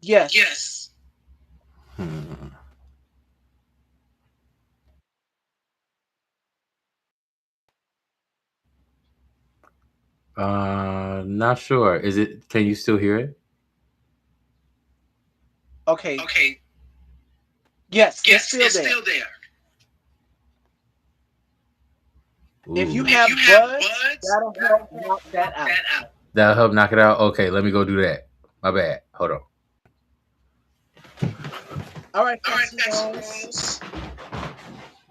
Yes. Yes. Hmm. Not sure. Is it? Can you still hear it? Okay. Okay. Yes, it's Yes, still it's there. still there. If you Ooh. If you have have buds, buds, that'll help that'll help knock that knock out. that out. That'll help knock it out. Okay, let me go do that. My bad. Hold on. All right, All right, Fancy fancy Walls. walls.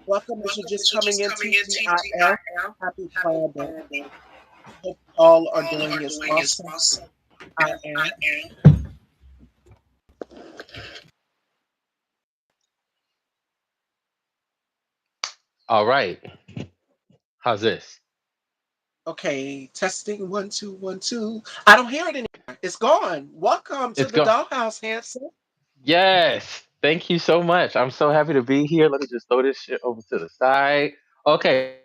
Welcome if you're Welcome just if you're coming just in coming in TGIF. TGIL. Happy Happy Friday. Friday. Hope all are All doing are as doing is awesome awesome I as I am. am. All right. How's this? Okay, testing one, two, one, two. I don't hear it anymore. It's gone. Welcome to It's the go. dollhouse, Hanson. Yes. Thank you so much. I'm so happy to be here. Let me just throw this shit over to the side. Okay.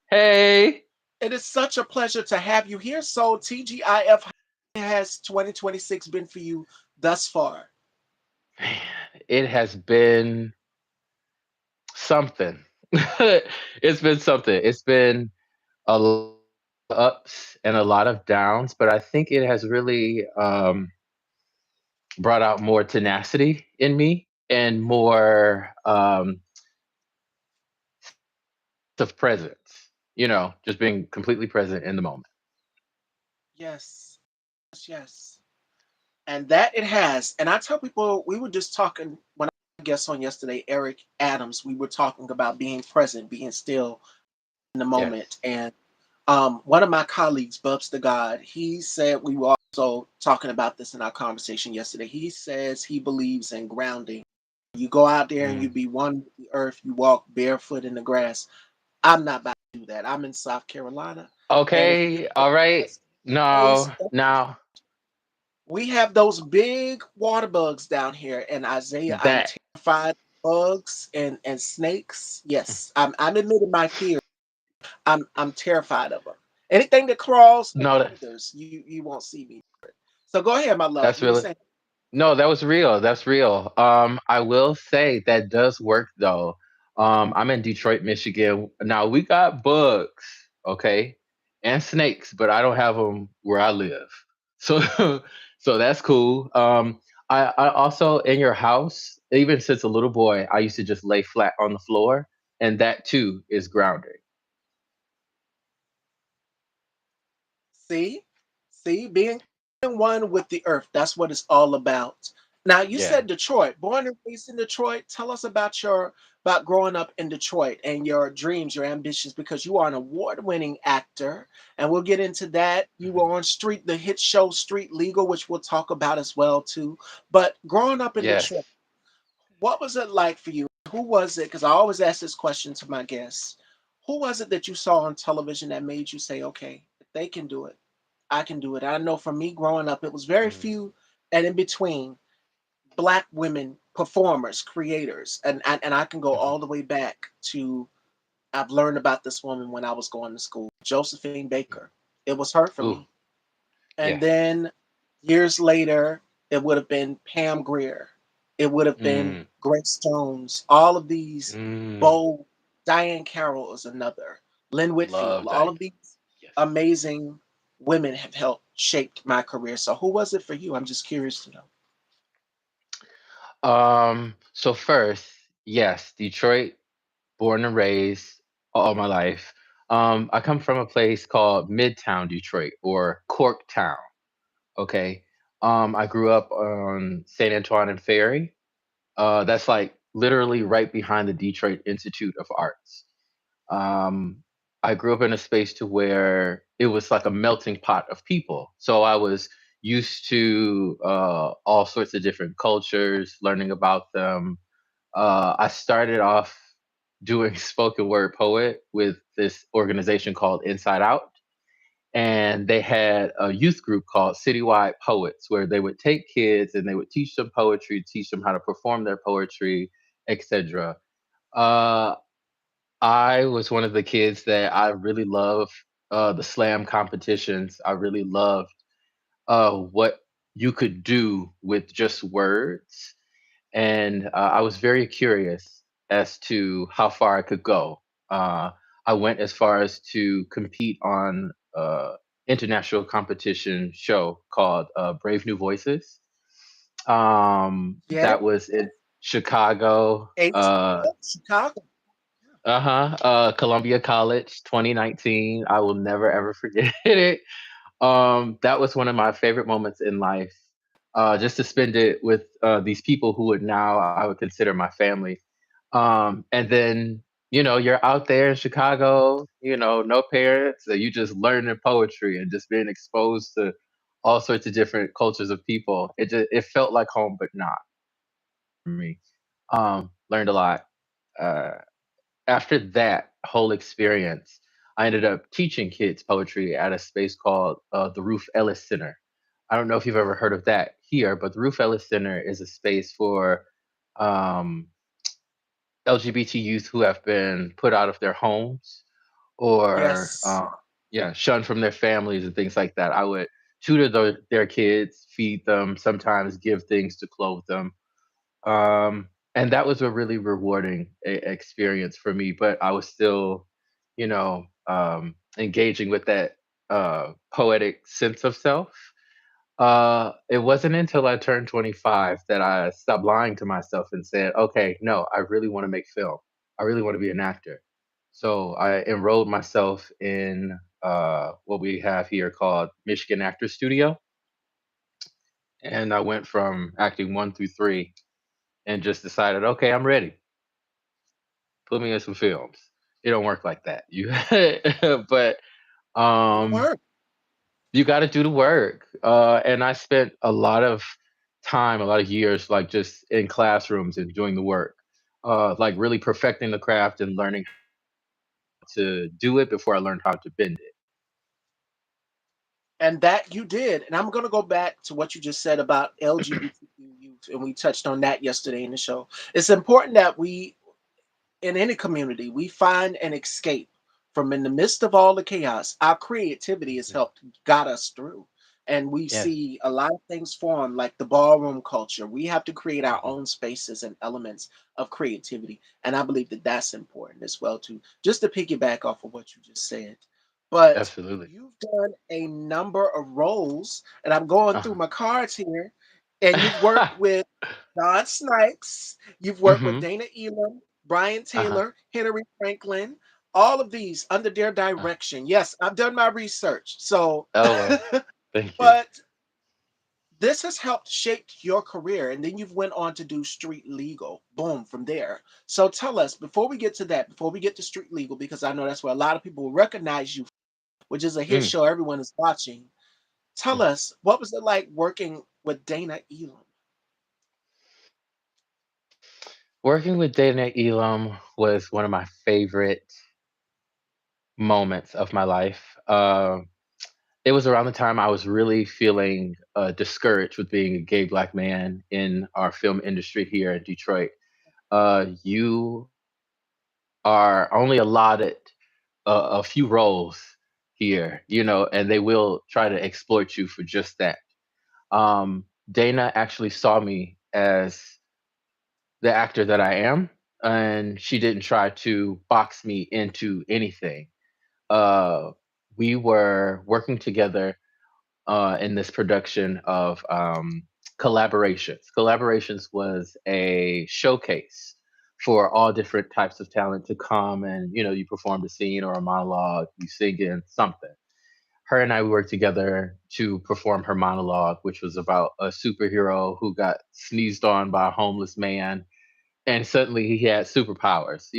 Hey. It is such a pleasure to have you here. So, TGIF, how has 2026 been for you thus far? Man, it has been something. It's been something. It's been a lot of ups and a lot of downs, but I think it has really brought out more tenacity in me and more of presence. Just being completely present in the moment. Yes, yes, yes. And that it has. And I tell people, we were just talking when I guest on yesterday, Eric Adams, we were talking about being present, being still in the moment. Yes. And one of my colleagues, Bubs the God, he said we were also talking about this in our conversation yesterday. He says he believes in grounding. You go out there and you Mm. be one with the earth, you walk barefoot in the grass. I'm not about to do that. I'm in South Carolina. And if you Okay. All right. place, No. Now we have those big water bugs down here. And Isaiah, I'm that. terrified of bugs and snakes. Yes, I'm admitting my fear. I'm terrified of them. Anything that crawls and No. slithers, you won't see me. So go ahead, my love. That's You were really. saying, No, that was real. That's real. I will say that does work though. I'm in Detroit, Michigan. Now we got bugs, okay, and snakes, but I don't have them where I live. So, so that's cool. I also in your house, even since a little boy, I used to just lay flat on the floor, and that too is grounding. see, see, being one with the earth. That's what it's all about. Now you Yeah. said Detroit, born and raised in Detroit. Tell us about your about growing up in Detroit and your dreams, your ambitions, because you are an award-winning actor, and we'll get into that. You Mhm. were on Street, the hit show Street Legal, which we'll talk about as well too. But growing up in Yes. Detroit, what was it like for you? Who was it? Because I always ask this question to my guests. Who was it that you saw on television that made you say, okay, if they can do it, I can do it? I know for me growing up, it was very Mm. few and in between black women performers, creators. And I can go Mhm. all the way back to I've learned about this woman when I was going to school, Josephine Baker. It was her for Ooh. me. And Yeah. then years later, it would have been Pam Grier. It would have been Mm. Grace Jones. All of these Mm. bold, Diane Carroll is another, Lynn Whitfield. Love All that. of these Yes. amazing women have helped shaped my career. So who was it for you? I'm just curious to know. So first, yes, Detroit, born and raised all my life. I come from a place called Midtown Detroit or Corktown. Okay. I grew up on St. Antoine and Ferry. That's like literally right behind the Detroit Institute of Arts. Um, I grew up in a space to where it was like a melting pot of people. So I was used to all sorts of different cultures, learning about them. I started off doing spoken word poet with this organization called Inside Out. And they had a youth group called Citywide Poets, where they would take kids and they would teach them poetry, teach them how to perform their poetry, etc. Uh, I was one of the kids that I really loved the slam competitions. I really loved what you could do with just words. And I was very curious as to how far I could go. Uh, I went as far as to compete on international competition show called Brave New Voices. Get it? That was in Chicago. Chicago. Columbia College, 2019. I will never ever forget it. That was one of my favorite moments in life. Just to spend it with these people who would now I would consider my family. And then you're out there in Chicago, no parents, and you just learning poetry and just being exposed to all sorts of different cultures of people. It felt like home, but not for me. Learned a lot. Uh, After that whole experience, I ended up teaching kids poetry at a space called the Ruth Ellis Center. I don't know if you've ever heard of that here, but the Ruth Ellis Center is a space for um, LGBT youth who have been put out of their homes or Yes. yeah, shunned from their families and things like that. I would tutor their kids, feed them, sometimes give things to clothe them. And that was a really rewarding experience for me, but I was still, engaging with that poetic sense of self. It wasn't until I turned 25 that I stopped lying to myself and said, okay, no, I really want to make film. I really want to be an actor. So I enrolled myself in what we have here called Michigan Actor Studio. And I went from acting one through three and just decided, okay, I'm ready. Put me in some films. It don't work like that. You, but It um, worked. you got to do the work. And I spent a lot of time, a lot of years, like just in classrooms and doing the work, like really perfecting the craft and learning how to do it before I learned how to bend it. And that you did. And I'm going to go back to what you just said about LGBTQ youth. And we touched on that yesterday in the show. It's important that we, in any community, we find an escape from in the midst of all the chaos. Our creativity has Mhm. helped got us through. And we Yeah. see a lot of things form, like the ballroom culture. We have to create our Mhm. own spaces and elements of creativity. And I believe that that's important as well, too. Just to piggyback off of what you just said. But Absolutely. you've done a number of roles, and I'm going through my cards here, and you've worked with Don Snipes, you've worked with Hmm. Dana Elam, Brian Uh-huh. Taylor, Hillary Franklin, all of these under their Uh, direction. Yes, I've done my research. So, oh well, thank you. but this has helped shape your career, and then you've went on to do Street Legal. Boom, from there. So tell us before we get to that, before we get to Street Legal, because I know that's where a lot of people will recognize you, which is a hit Mm, show everyone is watching. Tell mm. us, what was it like working with Dana Elam? Working with Dana Elam was one of my favorite moments of my life. It was around the time I was really feeling discouraged with being a gay black man in our film industry here in Detroit. You are only allotted a few roles here, and they will try to exploit you for just that. Dana actually saw me as the actor that I am, and she didn't try to box me into anything. Uh, we were working together in this production of Collaborations. Collaborations was a showcase for all different types of talent to come and you performed a scene or a monologue, you sing in something. Her and I worked together to perform her monologue, which was about a superhero who got sneezed on by a homeless man, and suddenly he had superpowers.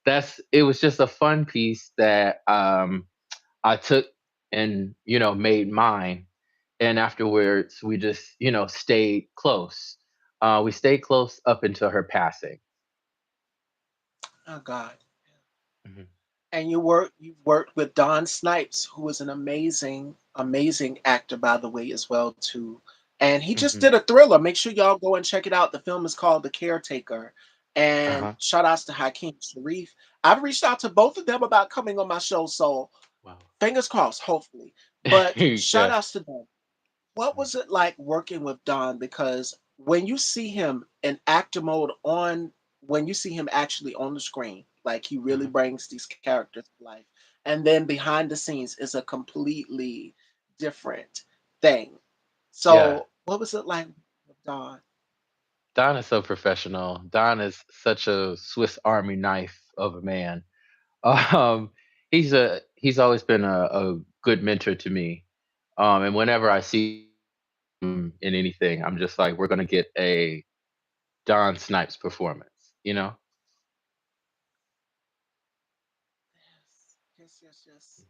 That's it was just a fun piece that I took and made mine, and afterwards we just stayed close. We stayed close up until her passing. Oh God. Mhm. And you've worked with Don Snipes, who is an amazing, amazing actor, by the way, as well, too. And he just Mhm. did a thriller. Make sure y'all go and check it out. The film is called The Caretaker. And Uh-huh. shout outs to Hakeem Sharif. I've reached out to both of them about coming on my show, so Wow. fingers crossed, hopefully. But shout Yeah. outs to them. What was it like working with Don? Because when you see him in actor mode on, when you see him actually on the screen, like he really Mhm. brings these characters to life, and then behind the scenes is a completely different thing. Yeah. So, what was it like with Don? Don is so professional. Don is such a Swiss Army knife of a man. Um, he's always been a good mentor to me. And whenever I see him in anything, I'm just like, we're gonna get a Don Snipes performance, you know? Yes, yes, yes, yes.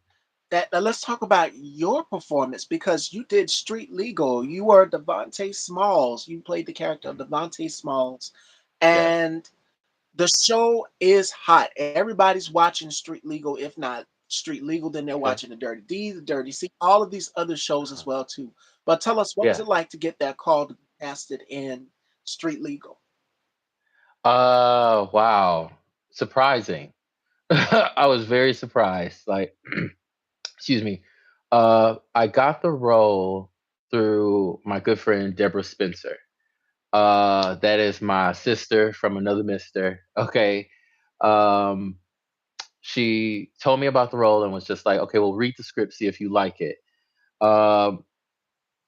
That now let's talk about your performance because you did Street Legal. You were Devontae Smalls. You played the character of Mhm. Devontae Smalls, Yes, and the show is hot. Everybody's watching Street Legal. If not Street Legal, then they're okay. watching the Dirty D, the Dirty C, all of these other shows as Uh-huh. well too. But tell us, what was Yeah. it like to get that call to be casted in Street Legal? Wow. Surprising. I was very surprised. Like, excuse me. I got the role through my good friend Deborah Spencer. That is my sister from another mister. Okay. Um, she told me about the role and was just like, okay, well, read the script, see if you like it. Um,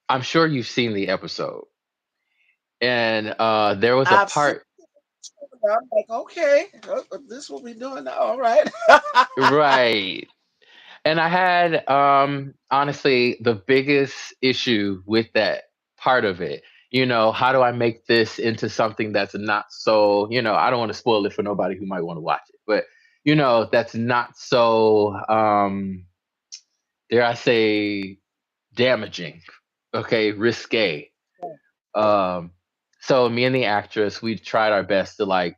I'm sure you've seen the episode. And there was a I've seen part, it. I'm like, okay, this what we doing now. All right. right. And I had honestly the biggest issue with that part of it. You know, how do I make this into something that's not so, I don't want to spoil it for nobody who might want to watch it, but that's not so dare I say damaging, okay, risque. Um so me and the actress, we tried our best to like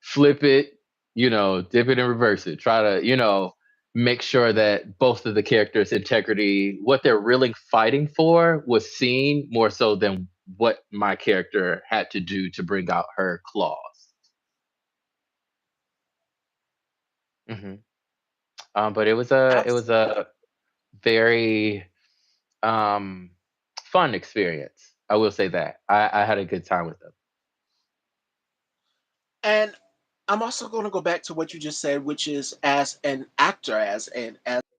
flip it, dip it and reverse it. Try to, make sure that both of the characters' integrity, what they're really fighting for, was seen more so than what my character had to do to bring out her claws. hmm but it was a very um, fun experience. I will say that I had a good time with them. And I'm also going to go back to what you just said, which is as an actor, as a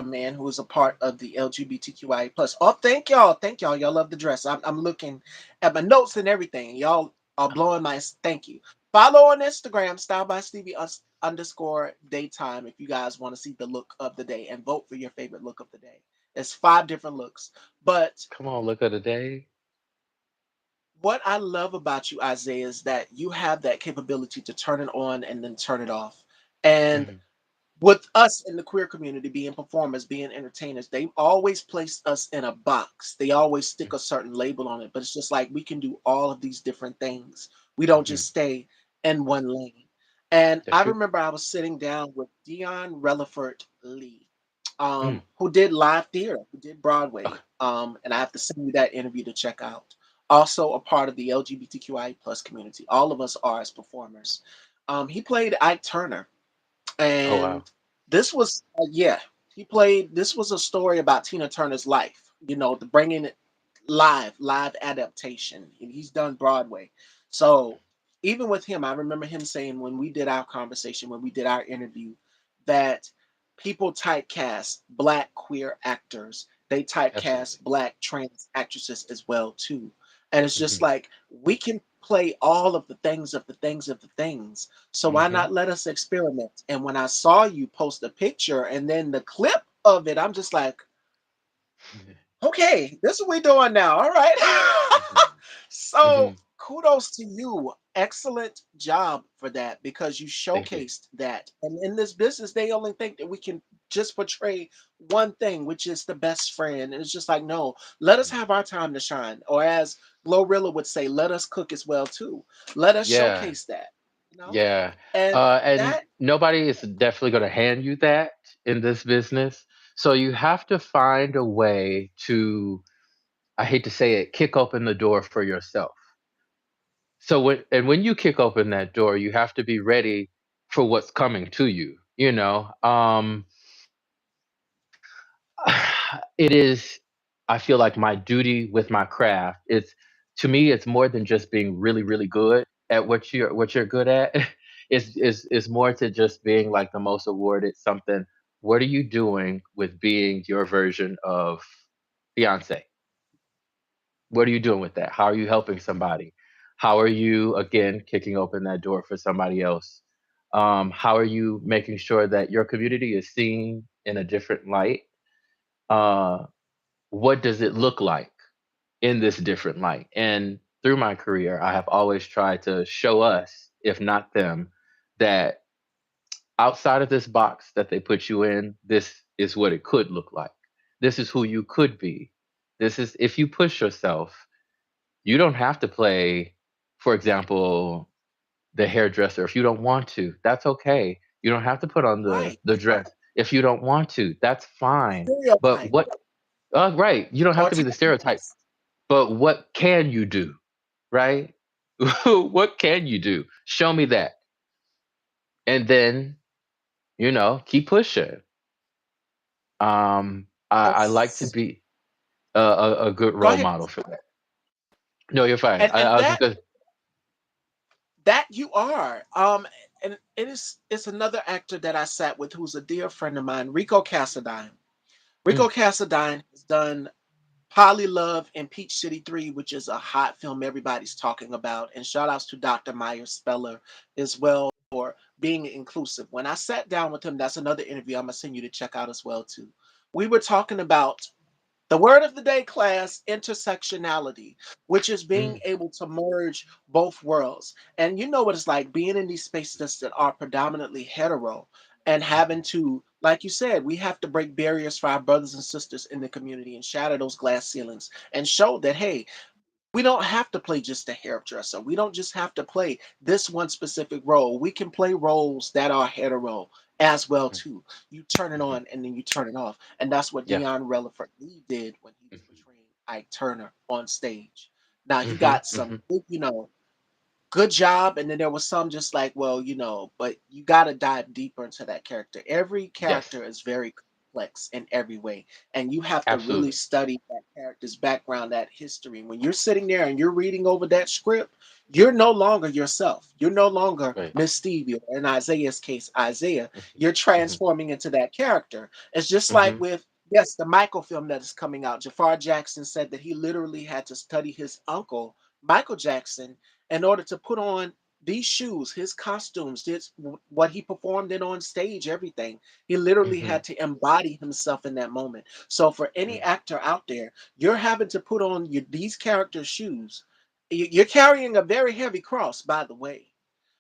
man who is a part of the LGBTQIA plus. Oh, thank y'all. Y'all love the dress. I'm looking at my notes and everything. Y'all are blowing my. Thank you. Follow on Instagram, Style by Stevie underscore daytime if you guys want to see the look of the day and vote for your favorite look of the day. There's 5 different looks, but Come on, look of the day. what I love about you, Isaiah, is that you have that capability to turn it on and then turn it off. And hmm with us in the queer community being performers, being entertainers, they always place us in a box. They always stick a certain label on it. But it's just like we can do all of these different things. We don't hmm just stay in one lane. And That's I true. remember I was sitting down with Dion Relaford Lee, Mm. who did live theater, who did Okay. Broadway. And I have to send you that interview to check out. Also a part of the LGBTQI plus community. All of us are as performers. He played Ike Turner, Oh wow. and this was yeah, he played. This was a story about Tina Turner's life. The bringing it live adaptation. And he's done Broadway, so even with him, I remember him saying when we did our conversation, when we did our interview, that people typecast black queer actors. They typecast Absolutely. black trans actresses as well too. And it's just hmm like we can play all of the things of the things of the things, so why hmm not let us experiment? And when I saw you post a picture and then the clip of it, I'm just like, okay, this is what we're doing now. All right. hmm So hmm kudos to you. Excellent job for that because you Thank you. showcased that. And in this business, they only think that we can just portray one thing, which is the best friend. And it's just like, no, let us Mhm. have our time to shine. Or as Glorilla would say, let us cook as well too. Let us Yeah. showcase that. You know? Yeah. And And that nobody is definitely going to hand you that in this business. So you have to find a way to, I hate to say it, kick open the door for yourself. So when you kick open that door, you have to be ready for what's coming to you, it is I feel like my duty with my craft is, to me, it's more than just being really, really good at what you're good at. It's more to just being like the most awarded something. What are you doing with being your version of Beyonce? What are you doing with that? How are you helping somebody? How are you again kicking open that door for somebody else? How are you making sure that your community is seen in a different light? Uh, what does it look like in this different light? And through my career, I have always tried to show us, if not them, that outside of this box that they put you in, this is what it could look like. This is who you could be. This is, if you push yourself, you don't have to play, for example, the hairdresser if you don't want to. That's okay. You don't have to put on Right. the dress if you don't want to. That's fine. But Stereotype what right, you don't have or to be the stereotype. typecast. But what can you do, right? What can you do? Show me that. And then, keep pushing. I like to Yes. be a good Go role ahead. model for that. No, you're fine. And I was just gonna. that you are. And it's another actor that I sat with who's a dear friend of mine, Rico Cassadine. Mm, Rico Cassadine has done Polly Love and Peach City 3, which is a hot film everybody's talking about. And shout outs to Dr. Meyer Speller as well for being inclusive. When I sat down with him, that's another interview I'm gonna send you to check out as well too. We were talking about the word of the day class, intersectionality, which is being mm, able to merge both worlds. And you know what it's like being in these spaces that are predominantly hetero and having to, like you said, we have to break barriers for our brothers and sisters in the community and shatter those glass ceilings and show that, hey, we don't have to play just a hairdresser. We don't just have to play this one specific role. We can play roles that are hetero as well mm, too. You turn it mhm. on and then you turn it off, and that's what Yeah. Dion Relaford Lee did when he was Mhm, portraying Ike Turner on stage. Now he mhm, got some, mhm. good job. And then there was some just like, well, but you got to dive deeper into that character. Every Yes, character is very complex in every way. And you have to really absolutely. study that character's background, that history. When you're sitting there and you're reading over that script, you're no longer yourself. You're no longer Right. Miss Stevie, or in Isaiah's case, Isaiah. Mhm, You're mhm, transforming into that character. It's just like mhm, with, yes, the Michael film that is coming out. Jafar Jackson said that he literally had to study his uncle, Michael Jackson, in order to put on these shoes, his costumes, what he performed in on stage, everything. He literally mhm, had to embody himself in that moment. So for any mhm. actor out there, you're having to put on these characters' shoes. You're carrying a very heavy cross, by the way.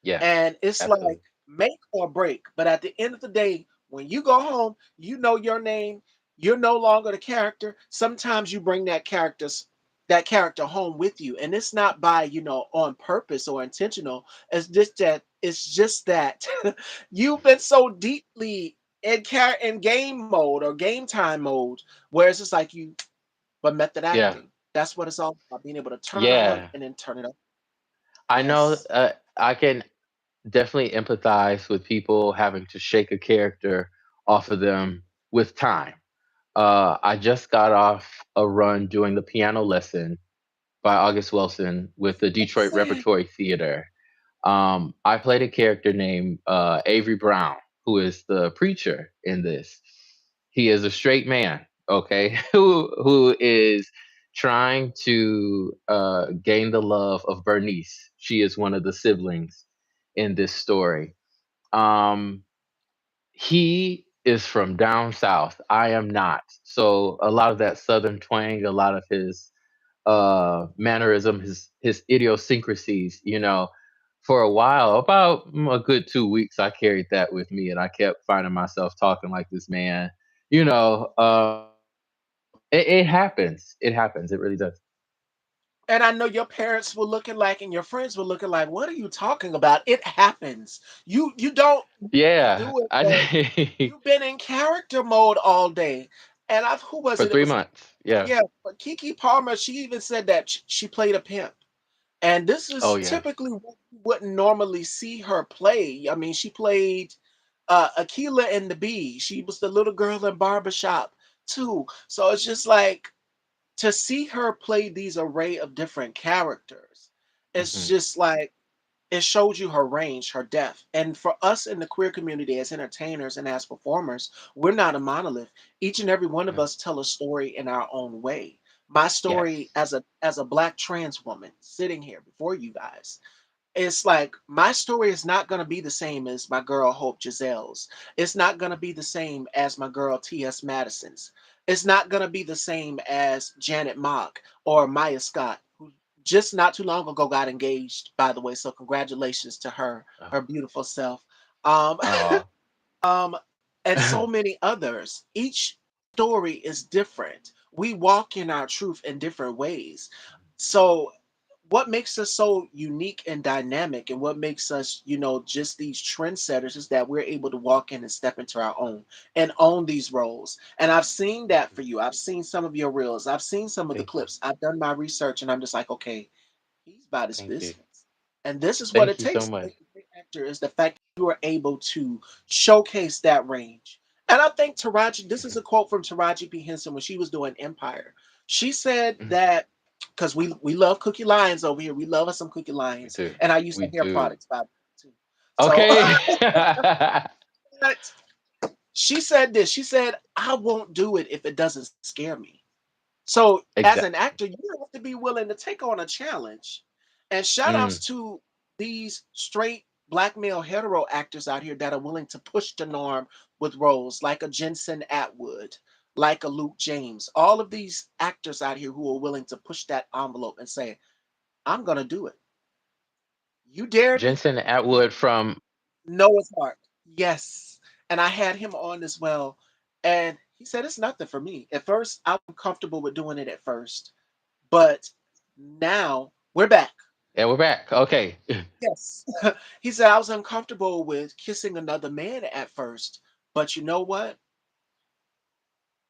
Yeah, And it's like absolutely. make or break. But at the end of the day, when you go home, you know your name. You're no longer the character. Sometimes you bring that character home with you. And it's not by, on purpose or intentional. It's just that you've been so deeply in game mode or game time mode, where it's just like you but method Yeah, acting. That's what it's all about, being able to turn it on yeah. and then turn it up. I know. Yes. I can definitely empathize with people having to shake a character off of them with time. I just got off a run doing the piano lesson by August Wilson with the Detroit Listen. Repertory Theater. I played a character named Avery Brown, who is the preacher in this. He is a straight man, okay, who is trying to gain the love of Bernice. She is one of the siblings in this story. Um, he is from down south. I am not. So a lot of that southern twang, a lot of his mannerism, his idiosyncrasies, for a while, about a good 2 weeks, I carried that with me, and I kept finding myself talking like this man. It happens. It happens. It really does. And I know your parents were looking like, and your friends were looking like, what are you talking about? It happens. You don't Yeah, do it, but I you've been in character mode all day. And who was for it? It three was, months. Yeah. yeah, but Kiki Palmer, she even said that she played a pimp. And this Oh is yeah. typically what you wouldn't normally see her play. I mean, she played Akila and the Bee. She was the little girl in Barbershop too. So it's just like to see her play these array of different characters, it's Mhm. just like it shows you her range, her depth. And for us in the queer community as entertainers and as performers, we're not a monolith. Each and every one of No. us tell a story in our own way. My story Yes. as a black trans woman sitting here before you guys, it's like my story is not going to be the same as my girl Hope Giselle's. It's not going to be the same as my girl T.S. Madison's. It's not going to be the same as Janet Mock or Maya Scott, who just not too long ago got engaged, by the way. So congratulations to her, Oh. her beautiful self. Um, Aw. um, and so many others. Each story is different. We walk in our truth in different ways. So what makes us so unique and dynamic and what makes us, just these trendsetters is that we're able to walk in and step into our own and own these roles. And I've seen that Mhm. for you. I've seen some of your reels. I've seen some of the Thank you. clips. I've done my research and I'm just like, okay, he's about his Thank you. business. And this is what Thank it you so takes to much. make a great actor is the fact that you are able to showcase that range. And I think Taraji, this is Mhm. a quote from Taraji P. Henson when she was doing Empire. She said Mhm. that because we love Cookie Lions over here. We love us some Cookie We Lions. do. And I use We their hair do. products by the way too. So Okay. but she said this. She said, I won't do it if it doesn't scare me. So as an Exactly. actor, you have to be willing to take on a challenge. And shout Mm. outs to these straight black male hetero actors out here that are willing to push the norm with roles like a Jensen Atwood, like a Luke James. All of these actors out here who are willing to push that envelope and say, I'm gonna do it. You dared me. Jensen Atwood from Noah's Ark. Yes. And I had him on as well. And he said it's nothing for me. At first, I'm comfortable with doing it at first. But now we're back. and we're back. Okay. Yes. He said I was uncomfortable with kissing another man at first, but you know what?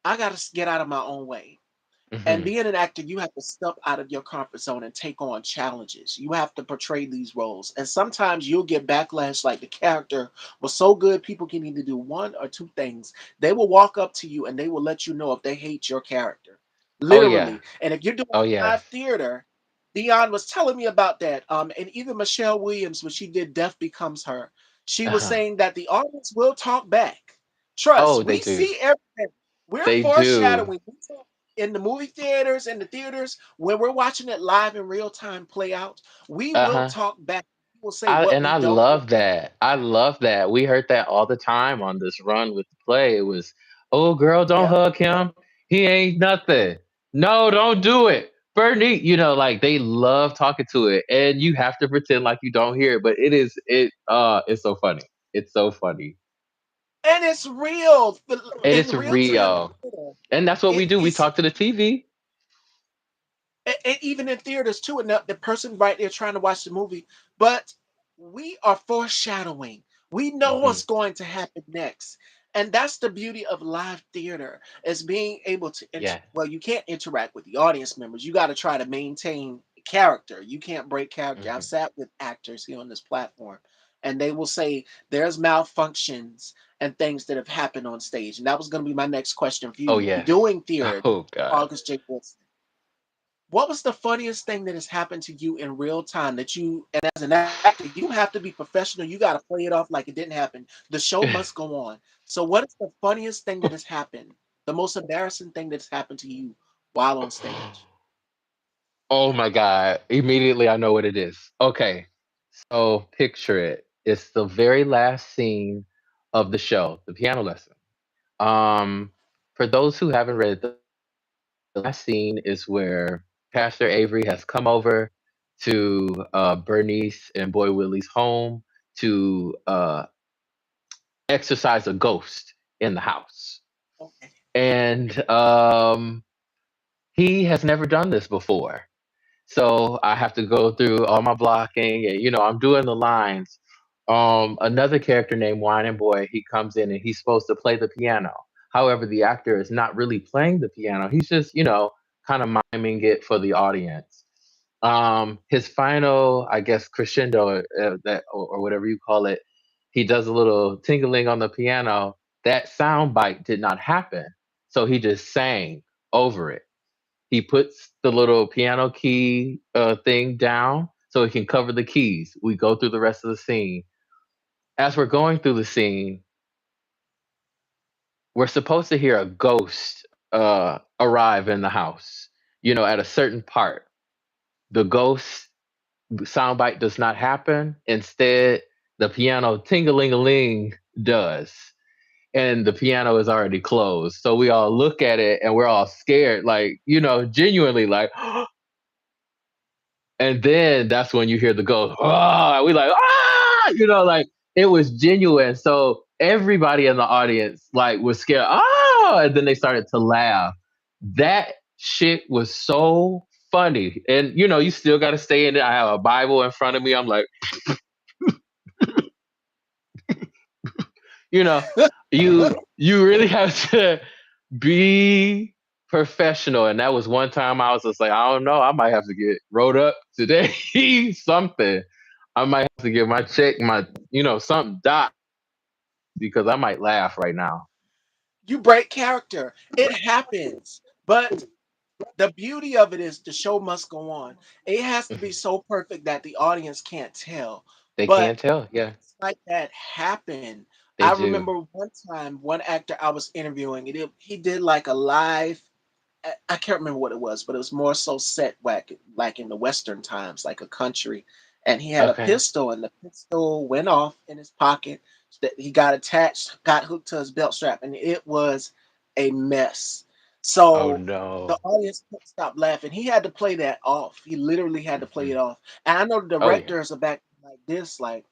I got to get out of my own way. And Mhm. being an actor, you have to step out of your comfort zone and take on challenges. You have to portray these roles. And sometimes you'll get backlash like the character was so good, people can either do one or two things. They will walk up to you and they will let you know if they hate your character. Oh yeah. Literally. And if you're doing Oh live yes. theater, Dion was telling me about that. And even Michelle Williams, when she did Death Becomes Her, she was Uh-huh. saying that the audience will talk back. Trust, Oh, they we do. see everything. We're They do. foreshadowing. We in the movie theaters and the theaters when we're watching it live in real time play out, we will Uh-huh. talk back. We will say what we I don't like. love that. I love that. We heard that all the time on this run with the play. It was, "Oh girl, don't Yep. hug him. He ain't nothing. No, don't do it." Bernie, like they love talking to it, and you have to pretend like you don't hear it, but it's so funny. It's so funny. And it's real And in it's real time real. theater. And that's what we do. We It's talk to the TV. and even in theaters too, and the person right there trying to watch the movie. But we are foreshadowing. We know Hmm. what's going to happen next, and that's the beauty of live theater is being able to. Yeah. Well, you can't interact with the audience members. You got to try to maintain character. You can't break character. I've Hmm. sat with actors here on this platform, and they will say there's malfunctions and things that have happened on stage. And that was going to be my next question for Oh you. yes. Doing theater, Oh God. August J. Wilson, what was the funniest thing that has happened to you in real time that and as an actor, you have to be professional. You got to play it off like it didn't happen. The show must go on. So, what is the funniest thing that has happened? The most embarrassing thing that's happened to you while on stage? Oh my God. Immediately I know what it is. Okay. So picture it. It's the very last scene of the show, the piano lesson. Um, for those who haven't read it, the last scene is where Pastor Avery has come over to Bernice and Boy Willie's home to exorcise a ghost in the house. Okay. And he has never done this before. So I have to go through all my blocking and I'm doing the lines. Another character named Wine and Boy, he comes in and he's supposed to play the piano. However, the actor is not really playing the piano. He's just, kind of miming it for the audience. His final, I guess, crescendo or whatever you call it, he does a little tingling on the piano. That sound bite did not happen. So he just sang over it. He puts the little piano key thing down so he can cover the keys. We go through the rest of the scene. As we're going through the scene, we're supposed to hear a ghost arrive in the house. At a certain part, the ghost soundbite does not happen. Instead, the piano ting-a-ling-a-ling does. And the piano is already closed. So we all look at it and we're all scared, like, genuinely like, and then that's when you hear the ghost, oh, we like, ah, like it was genuine. So everybody in the audience like was scared, oh, and then they started to laugh. That shit was so funny. And you still got to stay in it. I have a Bible in front of me. I'm like, you know, you really have to be professional. And that was one time I was just like, I don't know, I might have to get wrote up today. Something. I might have to get my check, something dot because I might laugh right now. You break character. It happens. But the beauty of it is the show must go on. It has to be Mhm. so perfect that the audience can't tell. They can't But tell. Yeah, things like that happen. they I do. remember one time, one actor I was interviewing, he did like a live. I can't remember what it was, but it was more so set like in the Western times, like a country. And he had a Okay. pistol, and the pistol went off in his pocket. That he got attached, got hooked to his belt strap, and it was a mess. Oh So the no. audience couldn't stop laughing. He had to play that off. He literally had to play Hmm. it off. And I know the Oh yeah. directors are back like this, like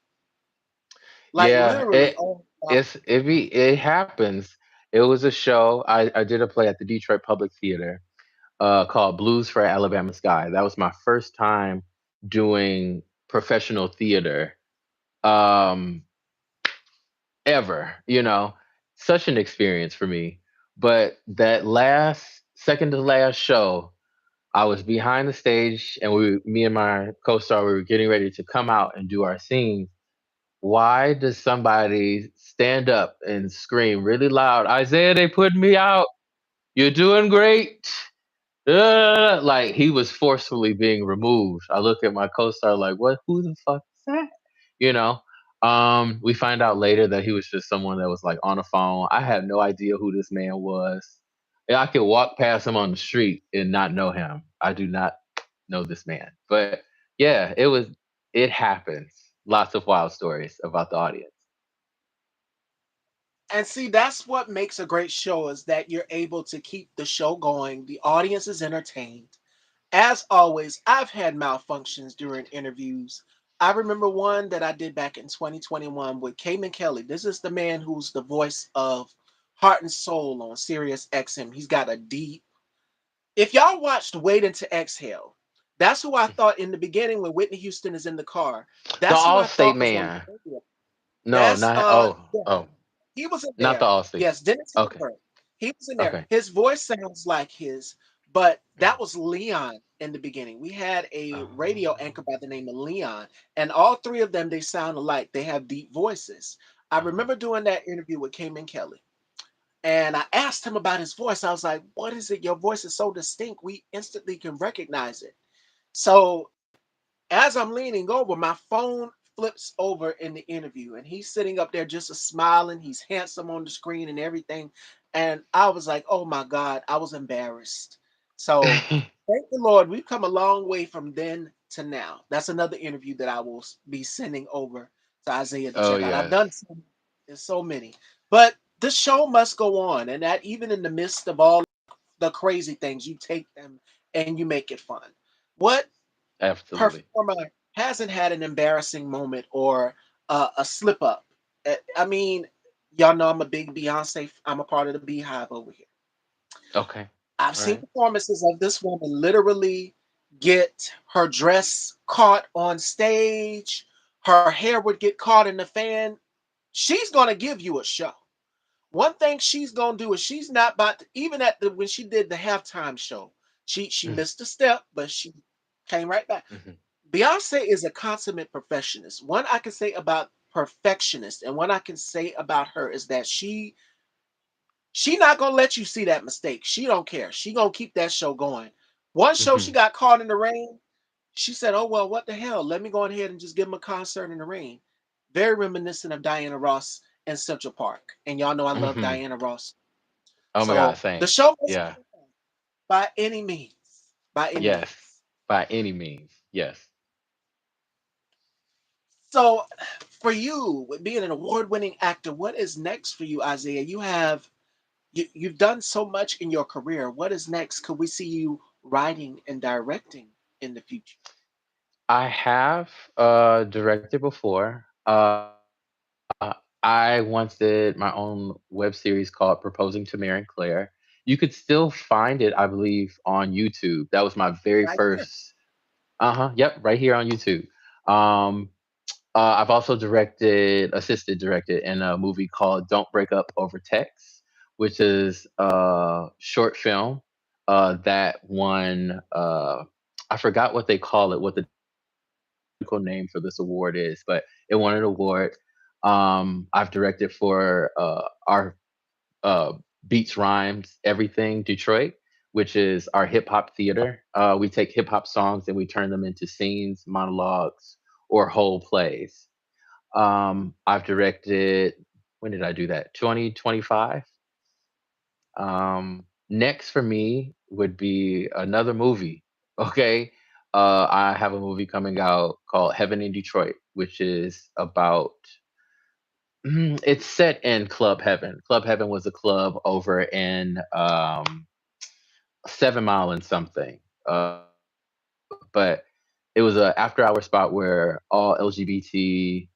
Yeah. literally. Oh, wow. It happens. It was a show. I did a play at the Detroit Public Theater called Blues for Alabama Sky. That was my first time doing professional theater um, ever. Such an experience for me. But that last, second to last show, I was behind the stage, and me and my co-star, we were getting ready to come out and do our scene. Why does somebody stand up and scream really loud, Isaiah, they put me out. You're doing great. Like he was forcefully being removed. I look at my co-star like, what? Who the fuck is that? You know. We find out later that he was just someone that was like on a phone. I had no idea who this man was. And I could walk past him on the street and not know him. I do not know this man. But yeah, it happens. Lots of wild stories about the audience. And see, that's what makes a great show is that you're able to keep the show going. The audience is entertained. As always, I've had malfunctions during interviews. I remember one that I did back in 2021 with Cayman Kelly. This is the man who's the voice of Heart and Soul on Sirius XM. He's got a deep. If y'all watched Wait Until Exhale, that's who I thought in the beginning when Whitney Houston is in the car. The That's who I Allstate thought was on man. the radio. No, That's not oh, yeah, oh, he was in not the there. Allstate. Yes, Dennis Okay. Haysbert. He was in there. Okay. His voice sounds like his, but that Mhm. was Leon in the beginning. We had a radio Oh, anchor by the name of Leon, and all three of them they sound alike. They have deep voices. I uh-huh. remember doing that interview with Cayman Kelly, and I asked him about his voice. I was like, "What is it? Your voice is so distinct. We instantly can recognize it." So as I'm leaning over, my phone flips over in the interview, and he's sitting up there just a smiling. He's handsome on the screen and everything. And I was like, oh my God, I was embarrassed. So thank the Lord, we've come a long way from then to now. That's another interview that I will be sending over to Isaiah to Oh check out. I've yes. done so many, but the show must go on, and that even in the midst of all the crazy things, you take them and you make it fun. What Absolutely. performer hasn't had an embarrassing moment or a slip up? I mean, y'all know I'm a big Beyonce. I'm a part of the Beehive over here. Okay. I've All seen right. performances of this woman literally get her dress caught on stage. Her hair would get caught in the fan. She's gonna give you a show. One thing she's gonna do is she's not about to, even at the when she did the halftime show. She Mm, missed a step, but she came right back. mhm. Beyonce is a consummate perfectionist. One I can say about perfectionist, and one I can say about her is that she not gonna let you see that mistake. She don't care. She gonna keep that show going. One show she Mhm. got caught in the rain. She said, "Oh well, what the hell? Let me go ahead and just give him a concert in the rain." Very reminiscent of Diana Ross in Central Park, and y'all know I love Mhm. Diana Ross. Oh my god, So the same. show was Yeah. by any means, by any Yes. means. By any means. Yes. So for you, with being an award-winning actor, what is next for you, Isaiah? You've done so much in your career. What is next? Could we see you writing and directing in the future? I have directed before. I once did my own web series called Proposing to Mary and Claire. You could still find it, I believe, on YouTube. That was my very Right here. first. Uh-huh. Yep, right here on YouTube. Um I've also assisted directed in a movie called Don't Break Up Over Text, which is a short film that won. I forgot what they call it, what the technical name for this award is, but it won an award. I've directed for our uh, Beats Rhymes Everything Detroit, which is our hip hop theater. We take hip hop songs and we turn them into scenes, monologues, or whole plays. I've directed. When did I do that? 2025. Next for me would be another movie. Okay. I have a movie coming out called Heaven in Detroit, which is about. It's set in Club Heaven. Club Heaven was a club over in 7 Mile and something. But it was a after hour spot where all LGBT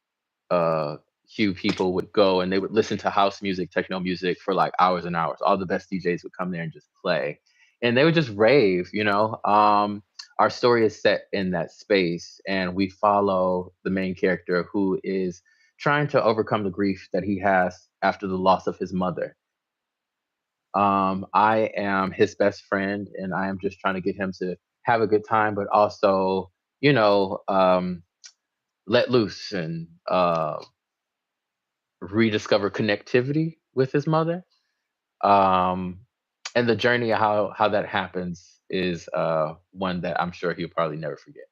uh Q people would go and they would listen to house music, techno music for like hours and hours. All the best DJs would come there and just play. And they would just rave. Our story is set in that space and we follow the main character who is trying to overcome the grief that he has after the loss of his mother. I am his best friend and I am just trying to get him to have a good time, but also, you know, let loose and rediscover connectivity with his mother. Um, and the journey of how that happens is one that I'm sure he'll probably never forget.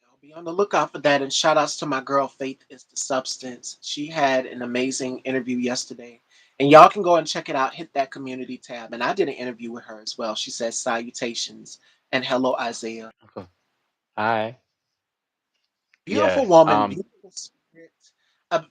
I'll be on the lookout for that. And shout outs to my girl, Faith is the Substance. She had an amazing interview yesterday. And y'all can go and check it out. Hit that community tab. And I did an interview with her as well. She says salutations and hello, Isaiah. Okay. Hi. Beautiful Yes. woman, beautiful spirit. Uh,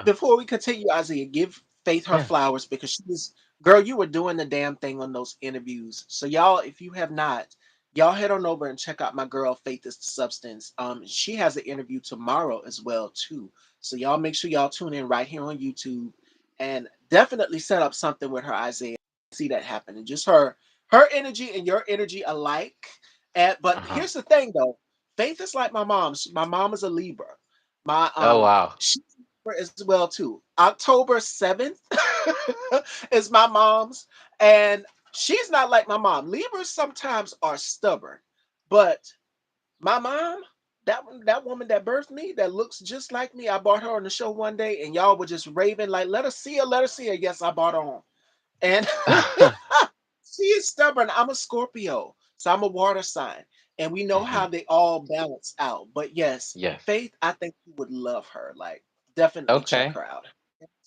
Before we continue, Isaiah, give Faith her yeah. flowers because girl, you were doing the damn thing on those interviews. So y'all, if you have not, y'all head on over and check out my girl Faith is the Substance. She has an interview tomorrow as well too. So y'all make sure y'all tune in right here on YouTube and definitely set up something with her, Isaiah. See that happening. Just her energy and your energy alike. And but Uh-huh. here's the thing though. Faith is like my mom. My mom is a Libra. My Oh wow. she's a Libra as well too. October 7th is my mom's, and she's not like my mom. Libras sometimes are stubborn, but my mom, that woman that birthed me, that looks just like me, I brought her on the show one day, and y'all were just raving like, "Let us see her, let us see her." Yes, I brought her on, and she is stubborn. I'm a Scorpio, so I'm a water sign, and we know Hmm. how they all balance out. But yes, Yes. Faith, I think you would love her. Like, definitely check Okay. her out.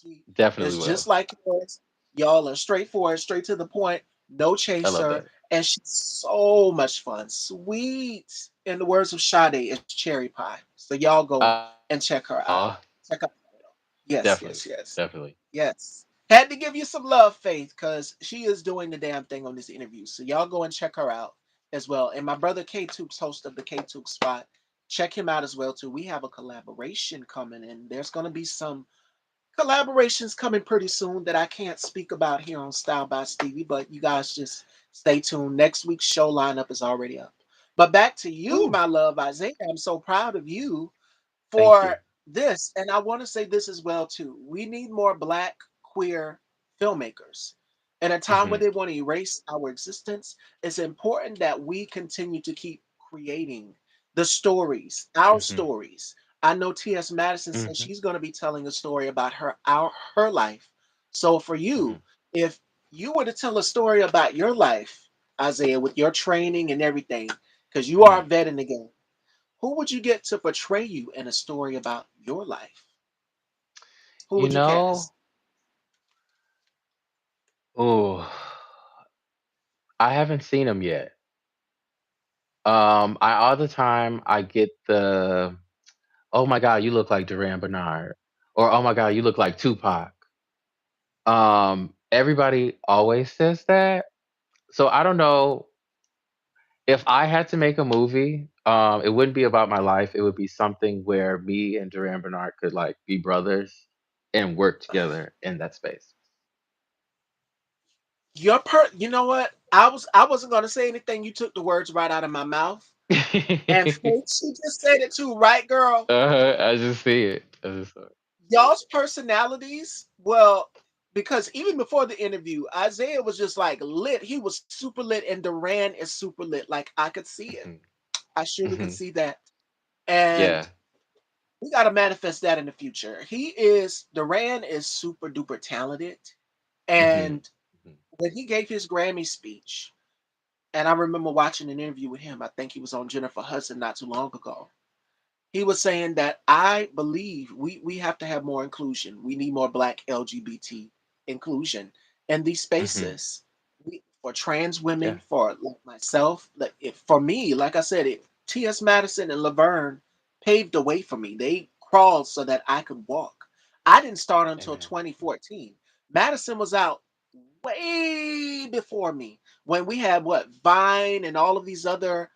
She Definitely is will. just like yours. Y'all are straightforward, straight to the point, no I love chaser, that. and she's so much fun. Sweet. In the words of Sade, is cherry pie. So y'all go and check her Oh, out. Check out. Yes, definitely. yes, yes. Definitely. Yes. Had to give you some love, Faith, because she is doing the damn thing on this interview. So y'all go and check her out as well. And my brother K Tooks, host of the K Tooks spot, check him out as well too. We have a collaboration coming, and there's gonna be some collaborations coming pretty soon that I can't speak about here on Style by Stevie, but you guys just stay tuned. Next week's show lineup is already up. But back to you, Ooh. my love, Isaiah. I'm so proud of you Thank you. for this. And I want to say this as well too. We need more black queer filmmakers. In a time where Hmm. they want to erase our existence, it's important that we continue to keep creating the stories, our Hmm. stories. I know T.S. Madison says Hmm. she's going to be telling a story about her life. So for Hmm. you, if you were to tell a story about your life, Isaiah, with your training and everything, because you are a Mhm. vet in the game, who would you get to portray you in a story about your life? Who You would you know, cast? oh, I haven't seen him yet. I all the time I get the, "Oh my god, you look like Duran Bernard," or "Oh my god, you look like Tupac." Everybody always says that. So I don't know if I had to make a movie, it wouldn't be about my life. It would be something where me and Duran Bernard could like be brothers and work together in that space. You know what? I wasn't gonna say anything. You took the words right out of my mouth. And Faith, she just said it too, right, girl? I just see it. I just saw it. Y'all's personalities, well, because even before the interview, Isaiah was just like lit. He was super lit, and Duran is super lit. Like I could see it. Mhm, I surely could mhm. see that. And Yeah. we got to manifest that in the future. Duran is super duper talented. Mhm, And mhm, when he gave his Grammy speech, and I remember watching an interview with him, I think he was on Jennifer Hudson not too long ago. He was saying that I believe we have to have more inclusion. We need more Black LGBT inclusion in these mhm. spaces. For trans women, Yeah. for like myself, like for me, like I said, T.S. Madison and Laverne paved the way for me. They crawled so that I could walk. I didn't start until Amen. 2014. Madison was out way before me when we had what Vine and all of these other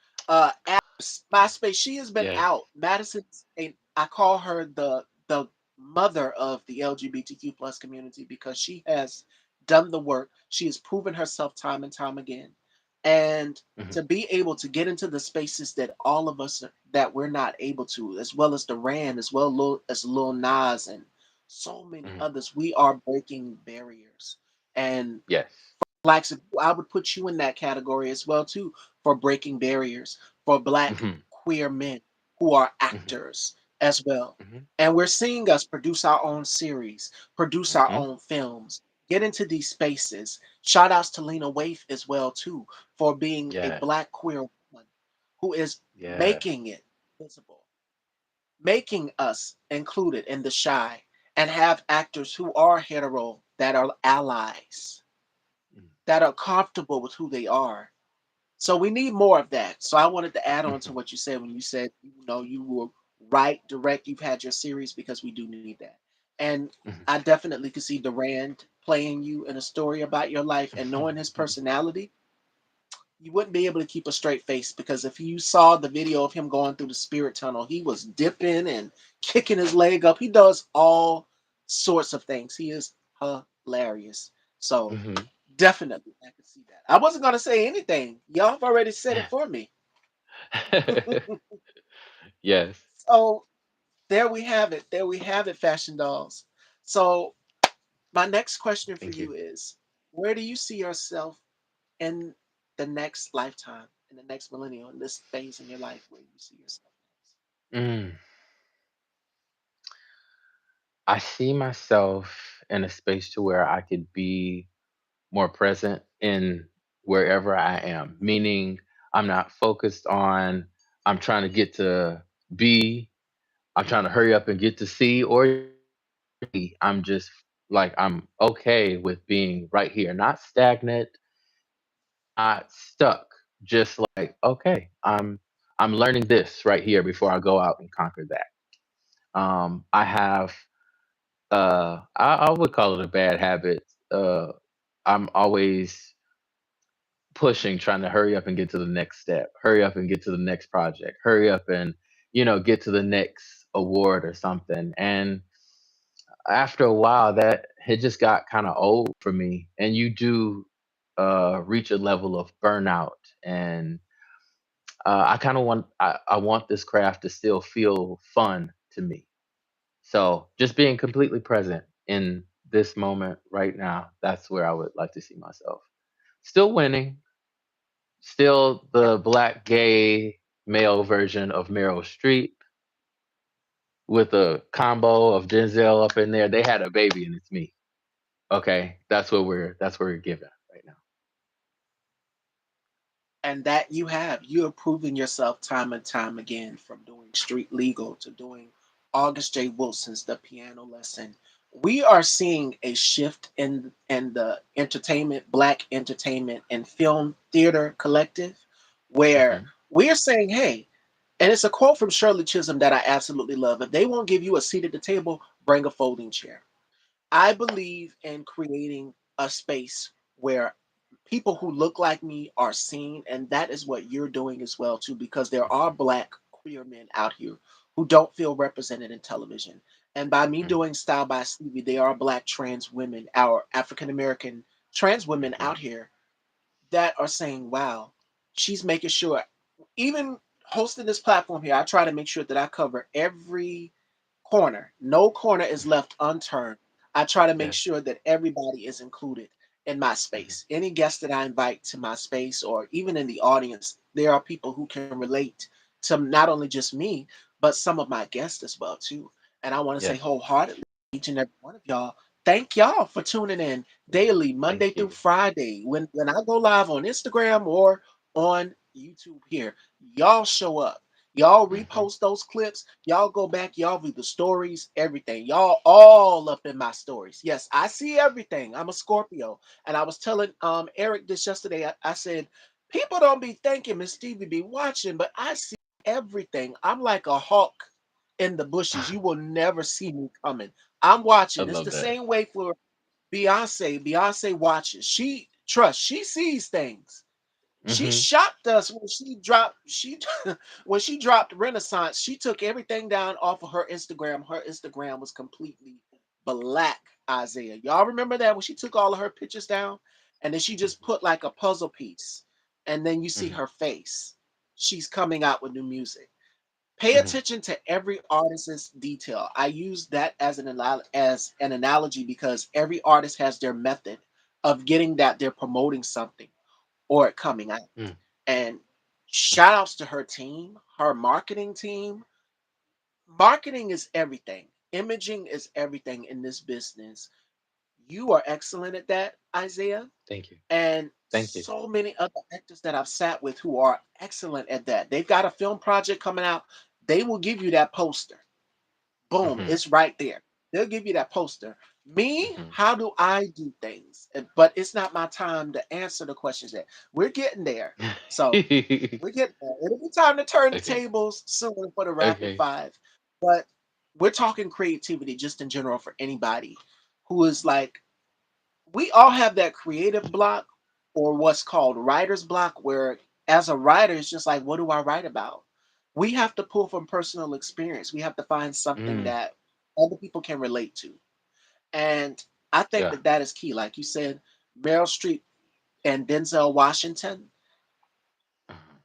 MySpace. She has been Yes. out. Madison's a I call her the mother of the LGBTQ plus community because she has done the work. She has proven herself time and time again. And Mhm, to be able to get into the spaces that all of us that we're not able to, as well as Duran, as well as Lil Nas and so many mhm. others, we are breaking barriers. And Yes. blacks, I would put you in that category as well too, for breaking barriers for black Mhm, queer men who are mhm, actors as well. mhm, And we're seeing us produce our own series, produce our mhm. own films, get into these spaces. Shout outs to Lena Waithe as well too for being a Yes. black queer woman who is Yes. making it visible, making us included in the shy, and have actors who are hetero that are allies, Mm, that are comfortable with who they are. So we need more of that. So I wanted to add on to mhm, what you said when you said, you were right, direct, you've had your series because we do need that. And mhm. I definitely could see Durand playing you in a story about your life and knowing his personality, you wouldn't be able to keep a straight face because if you saw the video of him going through the spirit tunnel, he was dipping and kicking his leg up. He does all sorts of things. He is hilarious. So Mhm. definitely I could see that. I wasn't gonna say anything. Y'all have already said it for me. Yes. So there we have it. There we have it, fashion dolls. So my next question for Thank you. you is where do you see yourself in the next lifetime, in the next millennium, in this phase in your life where you see yourself next? Mm. I see myself in a space to where I could be more present in wherever I am, meaning I'm not focused on I'm trying to get to B, I'm trying to hurry up and get to C or D. I'm just like I'm okay with being right here, not stagnant, not stuck. Just like I'm learning this right here before I go out and conquer that. I have I would call it a bad habit. I'm always pushing, trying to hurry up and get to the next step, hurry up and get to the next project, hurry up and get to the next award or something. And after a while, that it just got kind of old for me. And you do reach a level of burnout, and I kind of I want this craft to still feel fun to me. So just being completely present in this moment right now, that's where I would like to see myself. Still winning, still Yeah. the black gay male version of Meryl Streep with a combo of Denzel up in there. They had a baby and it's me. Okay, that's what we're giving right now. And that you have proven yourself time and time again, from doing street legal to doing August J. Wilson's The Piano Lesson. We are seeing a shift in the entertainment, black entertainment and film theater collective, where Mhm. we are saying, hey, and it's a quote from Shirley Chisholm that I absolutely love. If they won't give you a seat at the table, bring a folding chair. I believe in creating a space where people who look like me are seen, and that is what you're doing as well too, because there are Mhm. black queer men out here who don't feel represented in television. And by me Mhm. doing Style by Stevie, there are black trans women, our African American trans women Mhm. out here that are saying, wow, she's making sure, even hosting this platform here, I try to make sure that I cover every corner. No corner is Mhm. left unturned. I try to make Yes. sure that everybody is included in my Mhm. space. Any guest that I invite to my space or even in the audience, there are people who can relate to not only just me, but some of my guests as well too. And I want to say Yes. wholeheartedly, each and every one of y'all, thank y'all for tuning in Yeah. daily, Monday Thank through you. Friday. When I go live on Instagram or on YouTube here, y'all show up. Y'all Mhm. repost those clips. Y'all go back. Y'all view the stories, everything. Y'all all up in my stories. Yes, I see everything. I'm a Scorpio. And I was telling Eric this yesterday. I said, people don't be thinking Miss Stevie be watching, but I see everything. I'm like a hawk in the bushes. You will never see me coming. I'm I watching. It's love the that. same way for Beyonce. Beyonce watches. She sees things. She Mhm. shocked us when she when she dropped Renaissance. She took everything down off of her Instagram. Her Instagram was completely black, Isaiah. Y'all remember that when she took all of her pictures down and then she just Mhm. put like a puzzle piece and then you see Mhm. her face. She's coming out with new music. Pay Mhm. attention to every artist's detail. I use that as as an analogy because every artist has their method of getting that they're promoting something or it coming out. Mm. And Mhm. shout outs to her team, her marketing team. Marketing is everything. Imaging is everything in this business. You are excellent at that, Isaiah. Thank you. And Thank you. so many other actors that I've sat with who are excellent at that. They've got a film project coming out. They will give you that poster. Boom, Mhm. it's right there. They'll give you that poster. Me, Mhm. how do I do things? But it's not my time to answer the questions yet. We're getting there. So we get there. It'll be time to turn the Okay. tables soon for the rapid Okay. five. But we're talking creativity just in general for anybody who is like, we all have that creative block or what's called writer's block, where as a writer, it's just like, what do I write about? We have to pull from personal experience. We have to find something Mm. that other people can relate to. And I think Yeah. that that is key. Like you said, Meryl Streep and Denzel Washington, Uh-huh.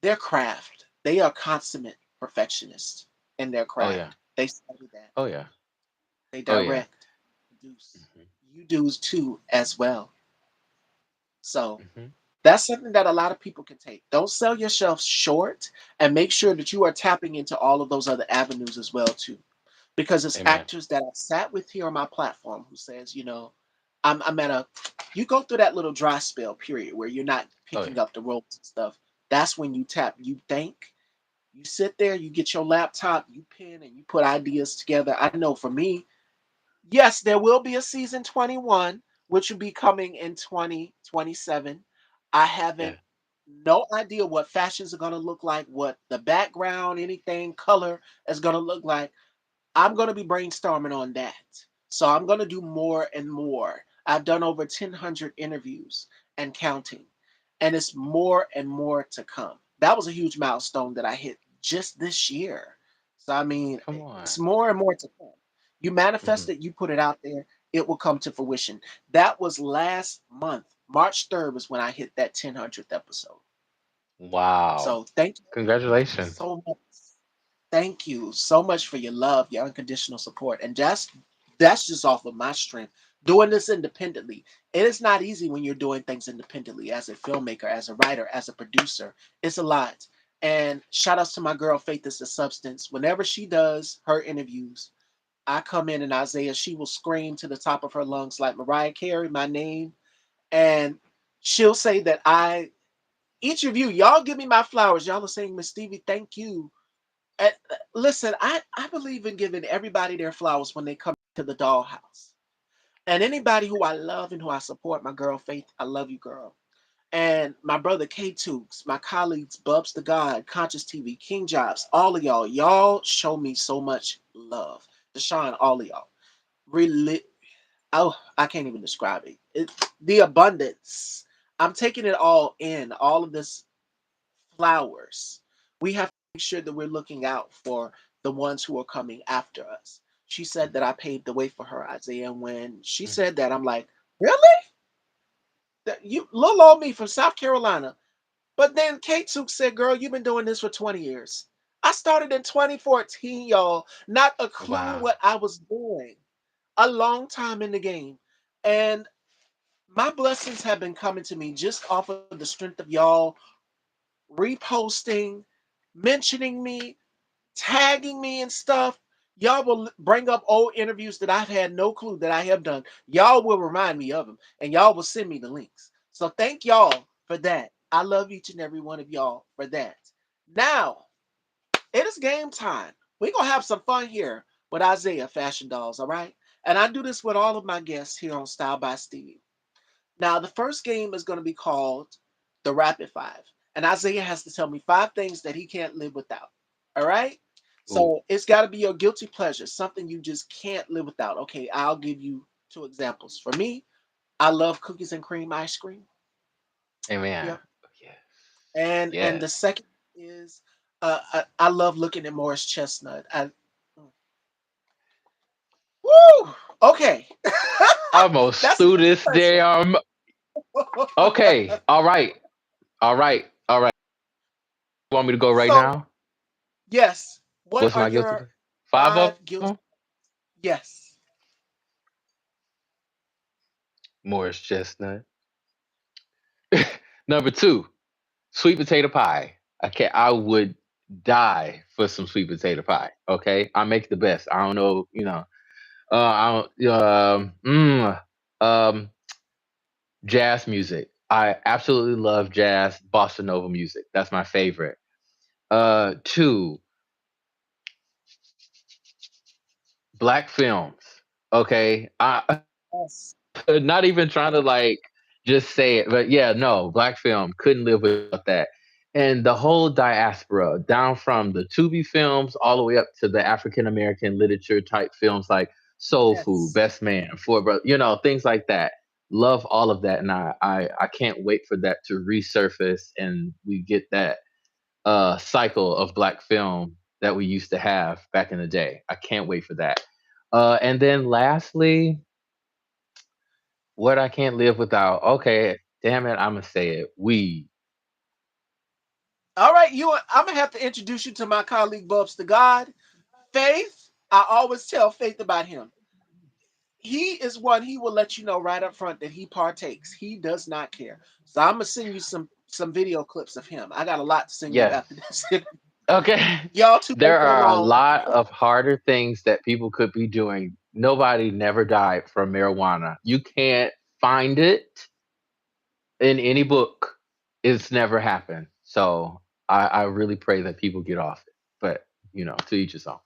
their craft. They are consummate perfectionists in their Oh yeah. craft. They study that. Oh yeah. They Oh yeah. direct, produce. Mhm. You do too as well. So Mhm. that's something that a lot of people can take. Don't sell yourself short and make sure that you are tapping into all of those other avenues as well too. Because it's Amen. actors that I've sat with here on my platform who says, I'm at a you go through that little dry spell period where you're not Oh picking yeah. up the ropes and stuff. That's when you tap, you think, you sit there, you get your laptop, you pen, and you put ideas together. I know for me, yes, there will be a season 21, which will be coming in 2027. I Yeah. haven't no idea what fashions are going to look like, what the background, anything, color is going to look like. I'm going to be brainstorming on that. So I'm going to do more and more. I've done over 1,000 interviews and counting, and it's more and more to come. That was a huge milestone that I hit just this year. So, I mean, Come on. it's more and more to come. You manifest Mhm. it, you put it out there, it will come to fruition. That was last month. March 3rd was when I hit that 1,000th episode. Wow. So, thank you Congratulations. so much. Thank you so much for your love, your unconditional support. And that's just off of my strength. Doing this independently. It is not easy when you're doing things independently as a filmmaker, as a writer, as a producer. It's a lot. And shout outs to my girl Faith is the Substance. Whenever she does her interviews, I come in and Isaiah, she will scream to the top of her lungs like Mariah Carey, my name. And she'll say that I Each of you, y'all give me my flowers. Y'all are saying, Miss Stevie, thank you. And, listen, I believe in giving everybody their flowers when they come to the dollhouse. And anybody who I love and who I support, my girl Faith, I love you, girl. And my brother K Tooks, my colleagues Bubs the God, Conscious TV, King Jobs, all of y'all, y'all show me so much love. Deshaun, all of y'all. Really, oh, I can't even describe it. The abundance. I'm taking it all in, all of this flowers. We have to make sure that we're looking out for the ones who are coming after us. She said that I paved the way for her, Isaiah. And when she Mhm. said that, I'm like, really? That you little old me from South Carolina. But then Kate Took said, girl, you've been doing this for 20 years. I started in 2014, y'all. Not a clue Wow. what I was doing. A long time in the game. And my blessings have been coming to me just off of the strength of y'all reposting, mentioning me, tagging me and stuff. Y'all will bring up old interviews that I've had no clue that I have done. Y'all will remind me of them and y'all will send me the links. So thank y'all for that. I love each and every one of y'all for that. Now, it is game time. We're going to have some fun here with Isaiah Fashion Dolls, all right? And I do this with all of my guests here on Style by Steve. Now, the first game is going to be called the Rapid Five. And Isaiah has to tell me five things that he can't live without. All right? Ooh. So it's got to be your guilty pleasure, something you just can't live without. Okay, I'll give you two examples. For me, I love cookies and cream ice cream. Amen. Yep. Yes. And Yes. the second is I love looking at Morris Chestnut. Woo! Okay. Almost That's a through guilty this damn. pleasure. Okay. All right. All right. All right. You want me to go right So, now? yes, what What's are my guilty your pleasure? Five of five them. guilty? Yes. Morris chestnut. Number two, sweet potato pie. Okay, I would die for some sweet potato pie. Okay, I make the best. I don't know, I don't. Jazz music. I absolutely love jazz, bossa nova music. That's my favorite. Two, black films. Okay, I Yes. not even trying to like just say it, but yeah, no, black film couldn't live without that. And the whole diaspora, down from the Tubi films all the way up to the African American literature type films like Soul Food, Yes. Best Man, Four Brothers, things like that. Love all of that, and I can't wait for that to resurface and we get that cycle of black film that we used to have back in the day. I can't wait for that. And then lastly, what I can't live without. Okay, damn it, I'ma say it. Weed. All right, I'm gonna have to introduce you to my colleague Bubs the God. Faith, I always tell Faith about him. He is one he will let you know right up front that he partakes. He does not care. So I'm gonna send you some video clips of him. I got a lot to send you Yes. after this. Okay. Y'all two gonna There get are a along. lot of harder things that people could be doing. Nobody never died from marijuana. You can't find it in any book. It's never happened. So I really pray that people get off it. But to each his own.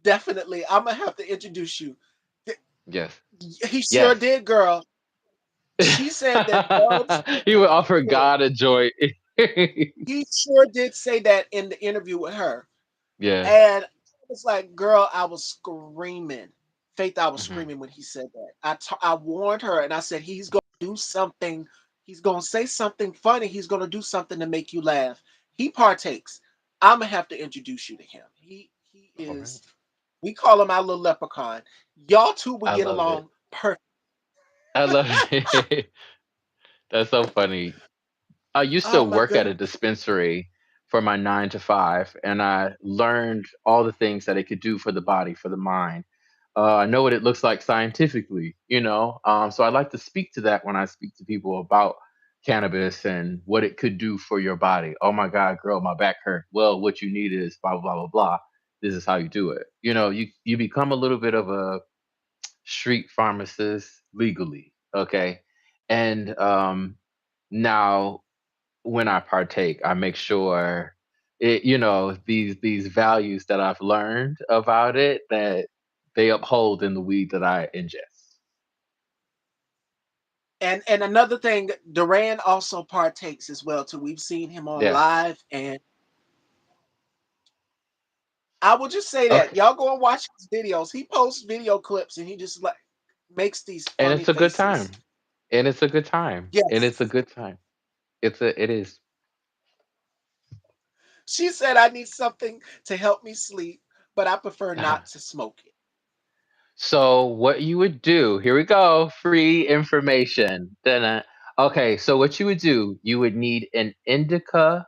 Definitely, I'm gonna have to introduce you. Yes. He sure Yes. did, girl. She said that Bubs He would offer did. God a joy. He sure did say that in the interview with her. Yes. And it's like, girl, I was screaming. Faith, I was Hmm. screaming when he said that. I warned her and I said, he's going to do something. He's going to say something funny. He's going to do something to make you laugh. He partakes. I'm going to have to introduce you to him. He All right. is, we call him our little leprechaun. Y'all two would I get love it. along perfect. I love it. That's so funny. I used to Oh my work at a goodness. dispensary for my 9 to 5, and I learned all the things that it could do for the body, for the mind. I know what it looks like scientifically, so I like to speak to that when I speak to people about cannabis and what it could do for your body. Oh my God, girl, my back hurt. Well, what you need is blah, blah, blah, blah, blah. This is how you do it. You become a little bit of a street pharmacist legally, okay? And Now, when I partake, I make sure these values that I've learned about it, that they uphold in the weed that I ingest. And another thing, Duran also partakes as well too. We've seen him on Yeah. live, and I will just say that Okay. y'all go and watch his videos. He posts video clips, and he just like makes these And funny it's a good faces. time. And it's a good time. And it's a Yes, good time. It is. she said I need something to help me sleep, but I prefer not to smoke it. So what you would do, here we go, free information. Dun-dun. Okay, so what you would do, you would need an indica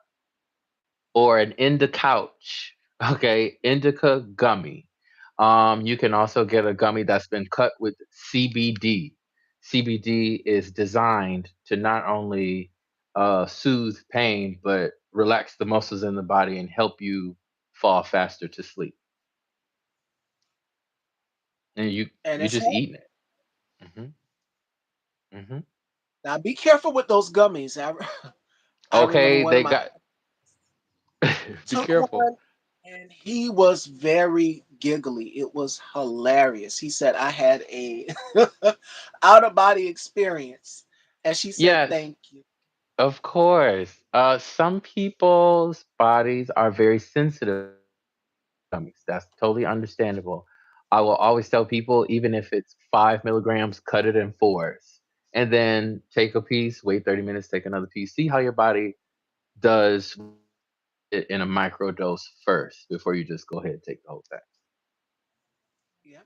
or an couch. Okay, indica gummy. You can also get a gummy that's been cut with CBD. CBD is designed to not only soothe pain, but relax the muscles in the body and help you fall faster to sleep. And And you it's just healthy. eating it. Hmm. Hmm. Now be careful with those gummies. I remember Okay, one of they my got. Be took careful. one, and he was very giggly. It was hilarious. He said I had a out of body experience, and she said Yes, thank you. of course. Some people's bodies are very sensitive to gummies. That's totally understandable. I will always tell people, even if it's 5 milligrams, cut it in fours. And then take a piece, wait 30 minutes, take another piece. See how your body does when you it in a micro dose first before you just go ahead and take the whole thing. Yeah.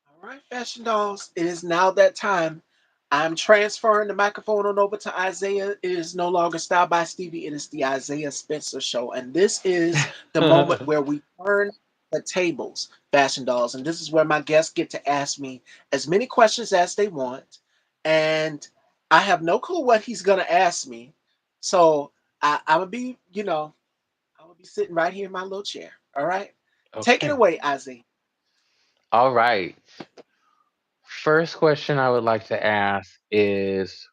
All right, fashion dolls. It is now that time. I'm transferring the microphone on over to Isaiah. It is no longer Style by Stevie. It is the Isaiah Spencer Show. And this is the moment where we turn the tables, fashion dolls. And this is where my guests get to ask me as many questions as they want. And I have no clue what he's going to ask me. So I'm going to be, I'm going to be sitting right here in my little chair. All right. Take it Okay. away, Isaiah. All right. First question I would like to ask is,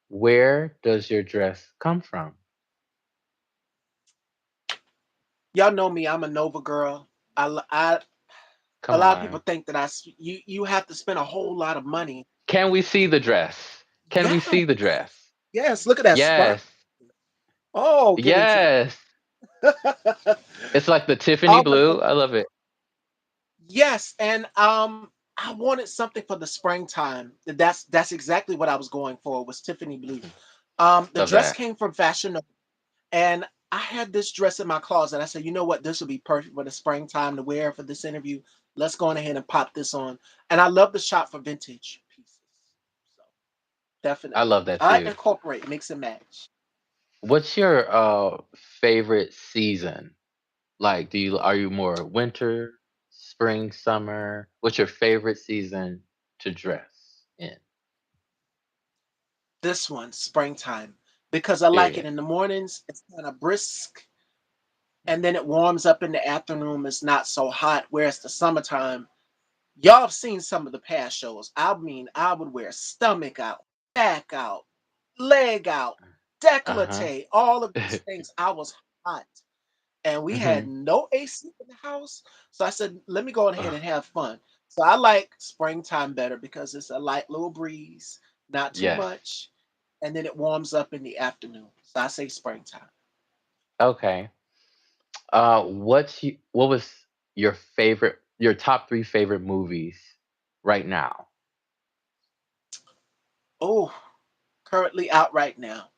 where does your dress come from? Y'all know me. I'm a Nova girl. I a Come lot of people on. think that you have to spend a whole lot of money. Can we see the dress? Can we Yes, see the dress? yes. Look at that spark. Yes. Oh, get into Yes. it. It's like the Tiffany Oh my god. blue. I love it. Yes, and I wanted something for the springtime. That's exactly what I was going for. Was Tiffany blue. The Love dress that. came from Fashion Nova, and I had this dress in my closet. I said, you know what, this would be perfect for the springtime to wear for this interview. Let's go on ahead and pop this on. And I love the shop for vintage pieces. So I definitely. love that I too. incorporate, mix and match. What's your favorite season? Like, are you more winter, spring, summer? What's your favorite season to dress in? This one, springtime, because I like it Period. in the mornings. It's kind of brisk, and then it warms up in the afternoon. It's not so hot. Whereas the summertime, y'all have seen some of the past shows. I mean, I would wear stomach out, back out, leg out, Uh-huh. décolleté, all of these things. I was hot. And we had Hmm. no AC in the house. So I said, let me go ahead and have fun. So I like springtime better because it's a light little breeze, not too Yes. much, and then it warms up in the afternoon. So I say springtime. Okay. What was your top three favorite movies right now? Oh, currently out right now.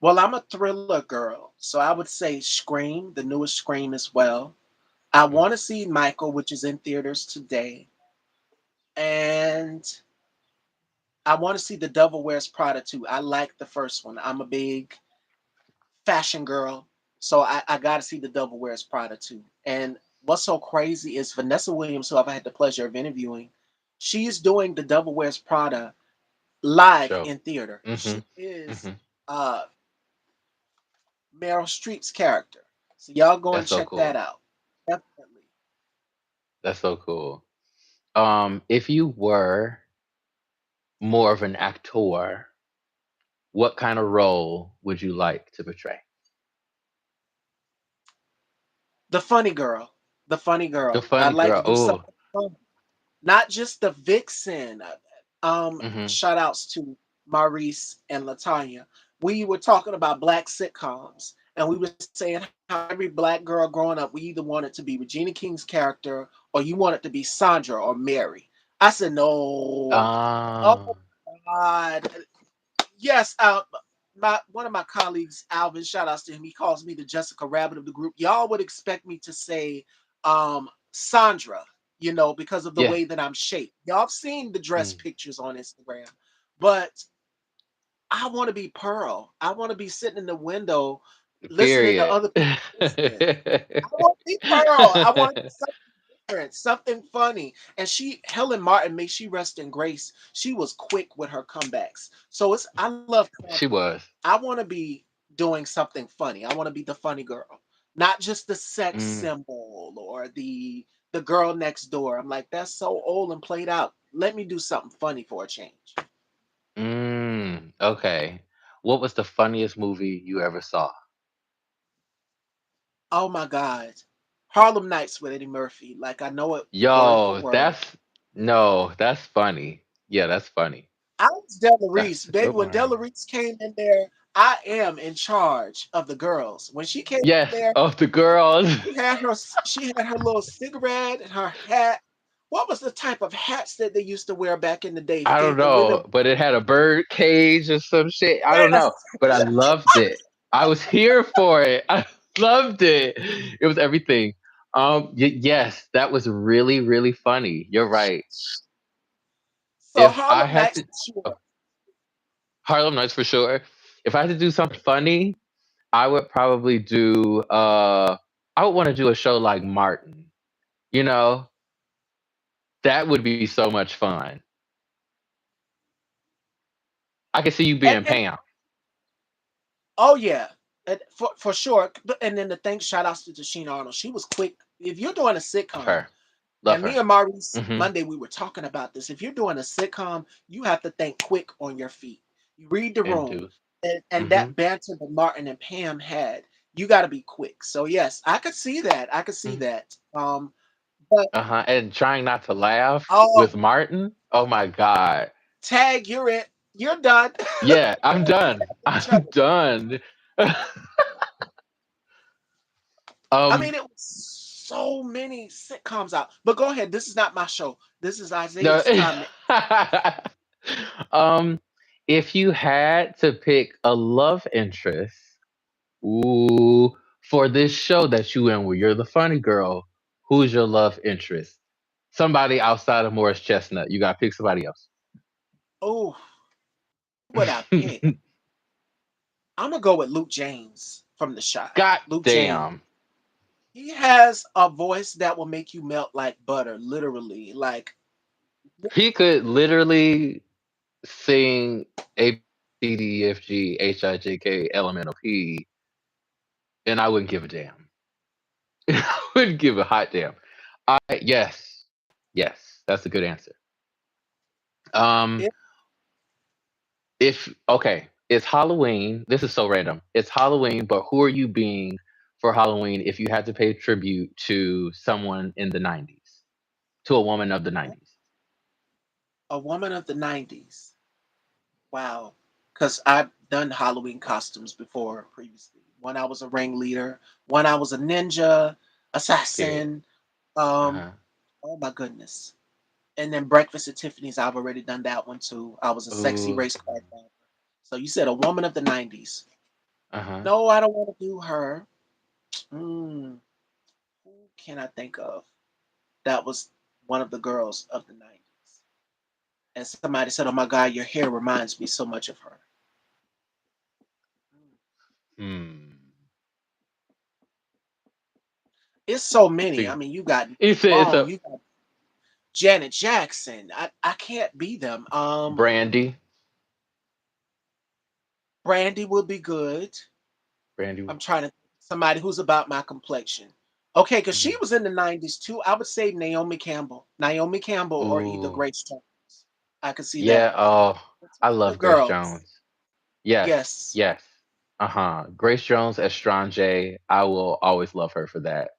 Well, I'm a thriller girl, so I would say Scream, the newest Scream as well. I Mm. want to see Michael, which is in theaters today, and I want to see The Devil Wears Prada too. I like the first one. I'm a big fashion girl. So I got to see The Devil Wears Prada too. And what's so crazy is Vanessa Williams, who I've had the pleasure of interviewing, she's doing The Devil Wears Prada live Show. in theater. Hmm. She is Hmm. uh, Meryl Streep's character. So y'all go and That's so check that cool. out. Definitely. That's so cool. If you were more of an actor, what kind of role would you like to portray? The funny girl. The funny The girl. I'd funny like to girl. do Oh, something fun. Not just the vixen. mm-hmm. Shout outs to Maurice and Latanya. We were talking about black sitcoms, and we were saying how every black girl growing up, we either wanted to be Regina King's character or you wanted to be Sandra or Mary. I said, no. Oh Uh, God. Yes, my one of my colleagues, Alvin, shout outs to him. He calls me the Jessica Rabbit of the group. Y'all would expect me to say Sandra, because of the yeah. way that I'm shaped. Y'all have seen the dress Mm, pictures on Instagram, but I want to be Pearl. I want to be sitting in the window listening to period. other people listen. I want to be Pearl. I want to do something different, something funny. And Helen Martin, may she rest in grace. She was quick with her comebacks. So I love She comedy. was. I want to be doing something funny. I want to be the funny girl, not just the sex Mm, symbol or the girl next door. I'm like, that's so old and played out. Let me do something funny for a change. okay. What was the funniest movie you ever saw? Oh my God. Harlem Nights with Eddie Murphy. Like I know it word for Yo, word. that's no, that's funny. Yeah, that's funny. I was Della Reese. That's a Baby, good when one. Della Reese came in there, I am in charge of the girls. When she came in Yes, there, of the girls. she had her little cigarette and her hat. What was the type of hats that they used to wear back in the day that I don't gave the women? know, but it had a bird cage or some shit. I don't Yes. know, but I loved it. I was here for it. I loved it. It was everything. Yes, that was really, really funny. You're right. So If I Harlem had Nights to, for oh, sure. Harlem Nights for sure. If I had to do something funny, I would probably do. I would want to do a show like Martin. You know, that would be so much fun. I could see you being And Pam. oh yeah, and for sure. And then the thing, shout outs to Tashina Arnold. She was quick. If you're doing a Love sitcom, her. Love and me her. and Maurice Hmm. Monday we were talking about this. If you're doing a sitcom, you have to think quick on your feet. You read the And room, do. and Hmm. that banter that Martin and Pam had, you got to be quick. So yes, I could see that. I could see that. But Uh-huh. And trying not to laugh oh, with Martin. Oh my God. tag, you're it. You're done. Yeah, I'm We done. have each I'm other. done. I um mean, it was so many sitcoms out. But go ahead. This is not my show. This is no. Isaiah's time. um if you had to pick a love interest, ooh, for this show that you in where you're the funny girl, who's your love interest? Somebody outside of Morris Chestnut. You gotta pick somebody else. Oh, who would I pick? I'm gonna go with Luke James from The Shy. God Luke James. damn. He has a voice that will make you melt like butter, literally. Like, He could literally sing A B C D E F G H I J K L M N O P, and I wouldn't give a damn. I wouldn't give a hot damn. Yes, yes, that's a good answer. Um, it, if okay, it's Halloween. This is so random. It's Halloween, but who are you being for Halloween if you had to pay tribute to someone in the '90s, to a woman of the '90s? a woman of the '90s. Wow, because I've done Halloween costumes before previously. One I was a ringleader. One I was a ninja, Period. assassin. Uh Um, huh. oh my goodness. And then Breakfast at Tiffany's. I've already done that one too. I was a sexy Ooh. race car driver. So you said a woman of the '90s. Uh huh. No, I don't want to do her. Mm, who can I think of? That was one of the girls of the '90s. And somebody said, "Oh my God, your hair reminds me so much of her." Mm. Hmm. It's so many. I See, mean, you got he said it's Long, a you got Janet Jackson. I can't be them. Brandy. Brandy would be good. Brandy. I'm trying to somebody who's about my complexion. Okay, because she Mhm. was in the '90s too. I would say Naomi Campbell. Naomi Campbell or either Ooh. Grace Jones. I could see Yeah. that. Oh, I The love Grace girls. Jones. Yes, Yes. yes. Uh-huh. Grace Jones as Strange. I will always love her for that.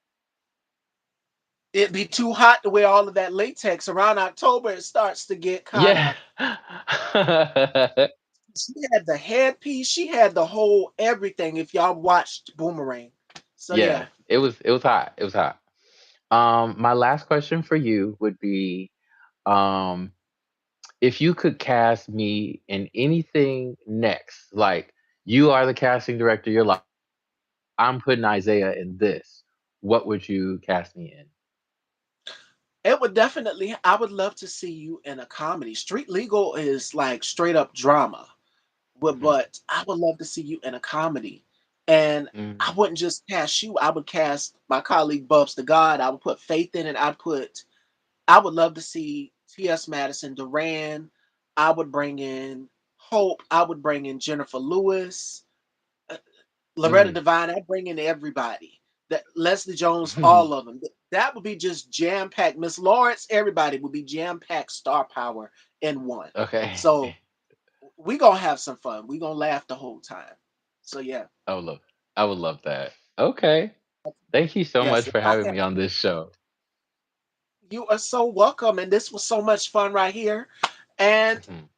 It'd be too hot to wear all of that latex. Around October, it starts to get kind Yeah. of. She had the headpiece. She had the whole everything. If y'all watched Boomerang, so Yeah. yeah, It was hot. It was hot. My last question for you would be, um, if you could cast me in anything next, like you are the casting director, you're like, I'm putting Isaiah in this. What would you cast me in? it would definitely. I would love to see you in a comedy. Street Legal is like straight up drama, Mhm. but I would love to see you in a comedy. And I Mm. wouldn't just cast you. I would cast my colleague Bubs the God. I would put Faith in it. I'd put. I would love to see T.S. Madison, Duran. I would bring in Hope. I would bring in Jennifer Lewis. uh, Loretta Mm. Devine, I bring in everybody. That Leslie Jones, all of them. That would be just jam packed. Miss Lawrence, everybody would be jam packed star power in one. Okay. So we gonna have some fun. We gonna laugh the whole time. So yeah, I would love I would love that. Okay. Thank you so yes. much If for I having have, me on this show. you are so welcome, and this was so much fun right here. And Mhm.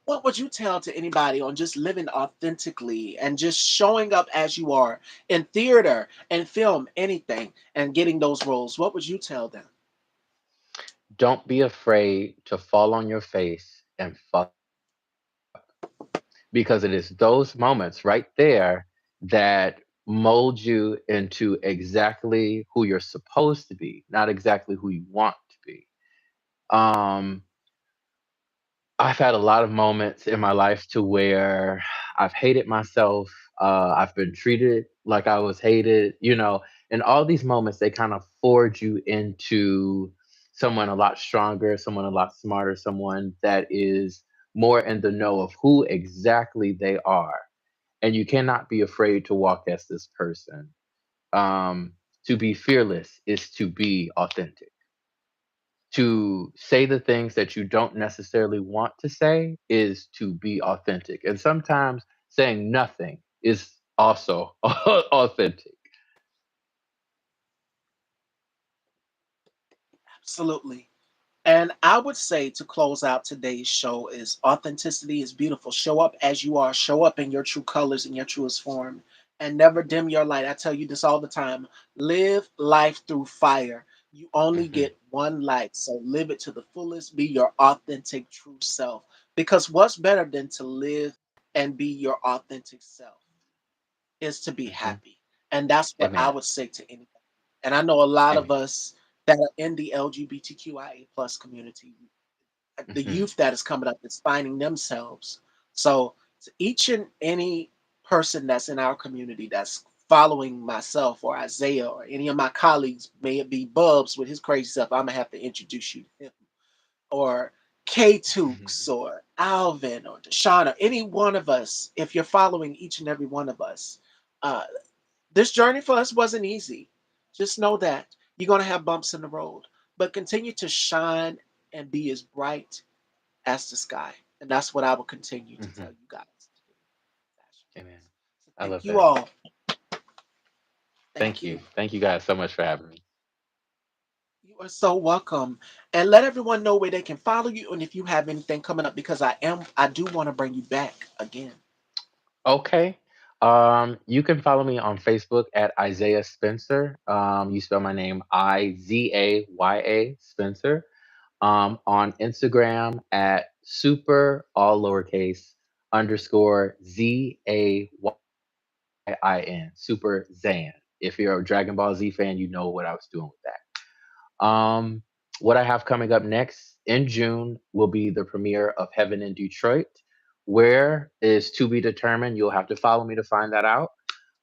what would you tell to anybody on just living authentically and just showing up as you are in theater and film, anything, and getting those roles? What would you tell them? Don't be afraid to fall on your face and fuck up, because it is those moments right there that mold you into exactly who you're supposed to be, not exactly who you want to be. Um, I've had a lot of moments in my life to where I've hated myself. I've been treated like I was hated, and all these moments, they kind of forge you into someone a lot stronger, someone a lot smarter, someone that is more in the know of who exactly they are. And you cannot be afraid to walk as this person. Um, to be fearless is to be authentic. To say the things that you don't necessarily want to say is to be authentic. And sometimes saying nothing is also authentic. Absolutely. And I would say to close out today's show is authenticity is beautiful. Show up as you are, show up in your true colors, in your truest form, and never dim your light. I tell you this all the time. Live life through fire. You only Hmm. get one life, so live it to the fullest. Be your authentic, true self. Because what's better than to live and be your authentic self is to be Hmm. happy. And that's what I Amen. would say to anybody. And I know a lot of Amen. us that are in the LGBTQIA plus community, the Hmm. youth that is coming up is finding themselves. So to each and any person that's in our community that's following myself or Isaiah or any of my colleagues, may it be Bubs with his crazy stuff, I'm gonna have to introduce you to him. Or K Tukes or Alvin or Deshaun or any one of us, if you're following each and every one of us, uh, this journey for us wasn't easy. Just know that you're going to have bumps in the road, but continue to shine and be as bright as the sky. And that's what I will continue to tell Hmm. you guys to do. Fashion Amen. wise. So I thank love you that. all. Thank Thank you. you. Thank you guys so much for having me. You are so welcome. And let everyone know where they can follow you and if you have anything coming up because I do want to bring you back again. Okay. You can follow me on Facebook at Isaiah Spencer. You spell my name Izaya Spencer. On Instagram at super all lowercase underscore ZAYIN, super Zan. If you're a Dragon Ball Z fan, you know what I was doing with that. What I have coming up next in June will be the premiere of Heaven in Detroit. Where is to be determined. You'll have to follow me to find that out.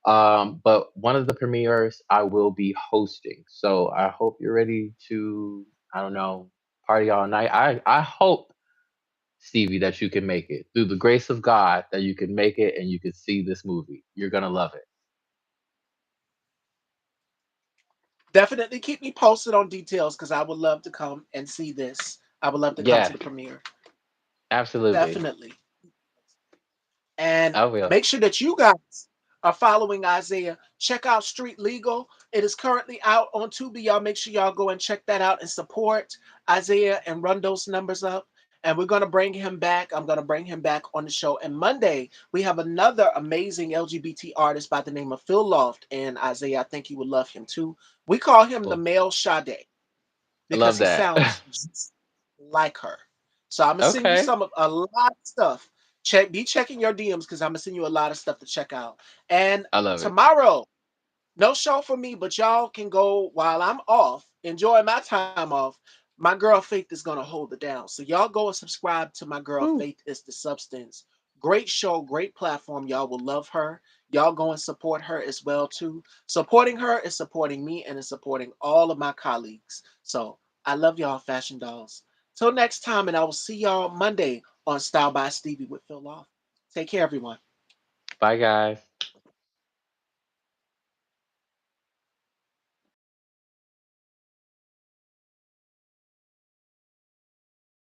But one of the premieres I will be hosting. So I hope you're ready to, I don't know, party all night. I hope, Stevie, that you can make it. Through the grace of God, that you can make it and you can see this movie. You're going to love it. Definitely keep me posted on details because I would love to come and see this. I would love to come to Yeah, the premiere. absolutely. Definitely. And I will. make sure that you guys are following Isaiah. Check out Street Legal. It is currently out on Tubi. Y'all make sure y'all go and check that out and support Isaiah and run those numbers up. And we're going to bring him back. I'm going to bring him back on the show. And Monday, we have another amazing LGBT artist by the name of Phil Loft. And Isaiah, I think you would love him too. We call him the Cool. male Sade I because love he that. sounds just like her. So I'm gonna send you Okay. a lot of stuff. Be checking your DMs because I'm gonna send you a lot of stuff to check out. And I love it. tomorrow, no show for me, but y'all can go while I'm off, enjoy my time off. My girl Faith is gonna hold it down. So y'all go and subscribe to my girl Woo. Faith is the Substance. Great show, great platform. Y'all will love her. Y'all go and support her as well too. Supporting her is supporting me and is supporting all of my colleagues. So I love y'all, fashion dolls. Till next time, and I will see y'all Monday on Style by Stevie with Phil Law. Take care, everyone. Bye, guys.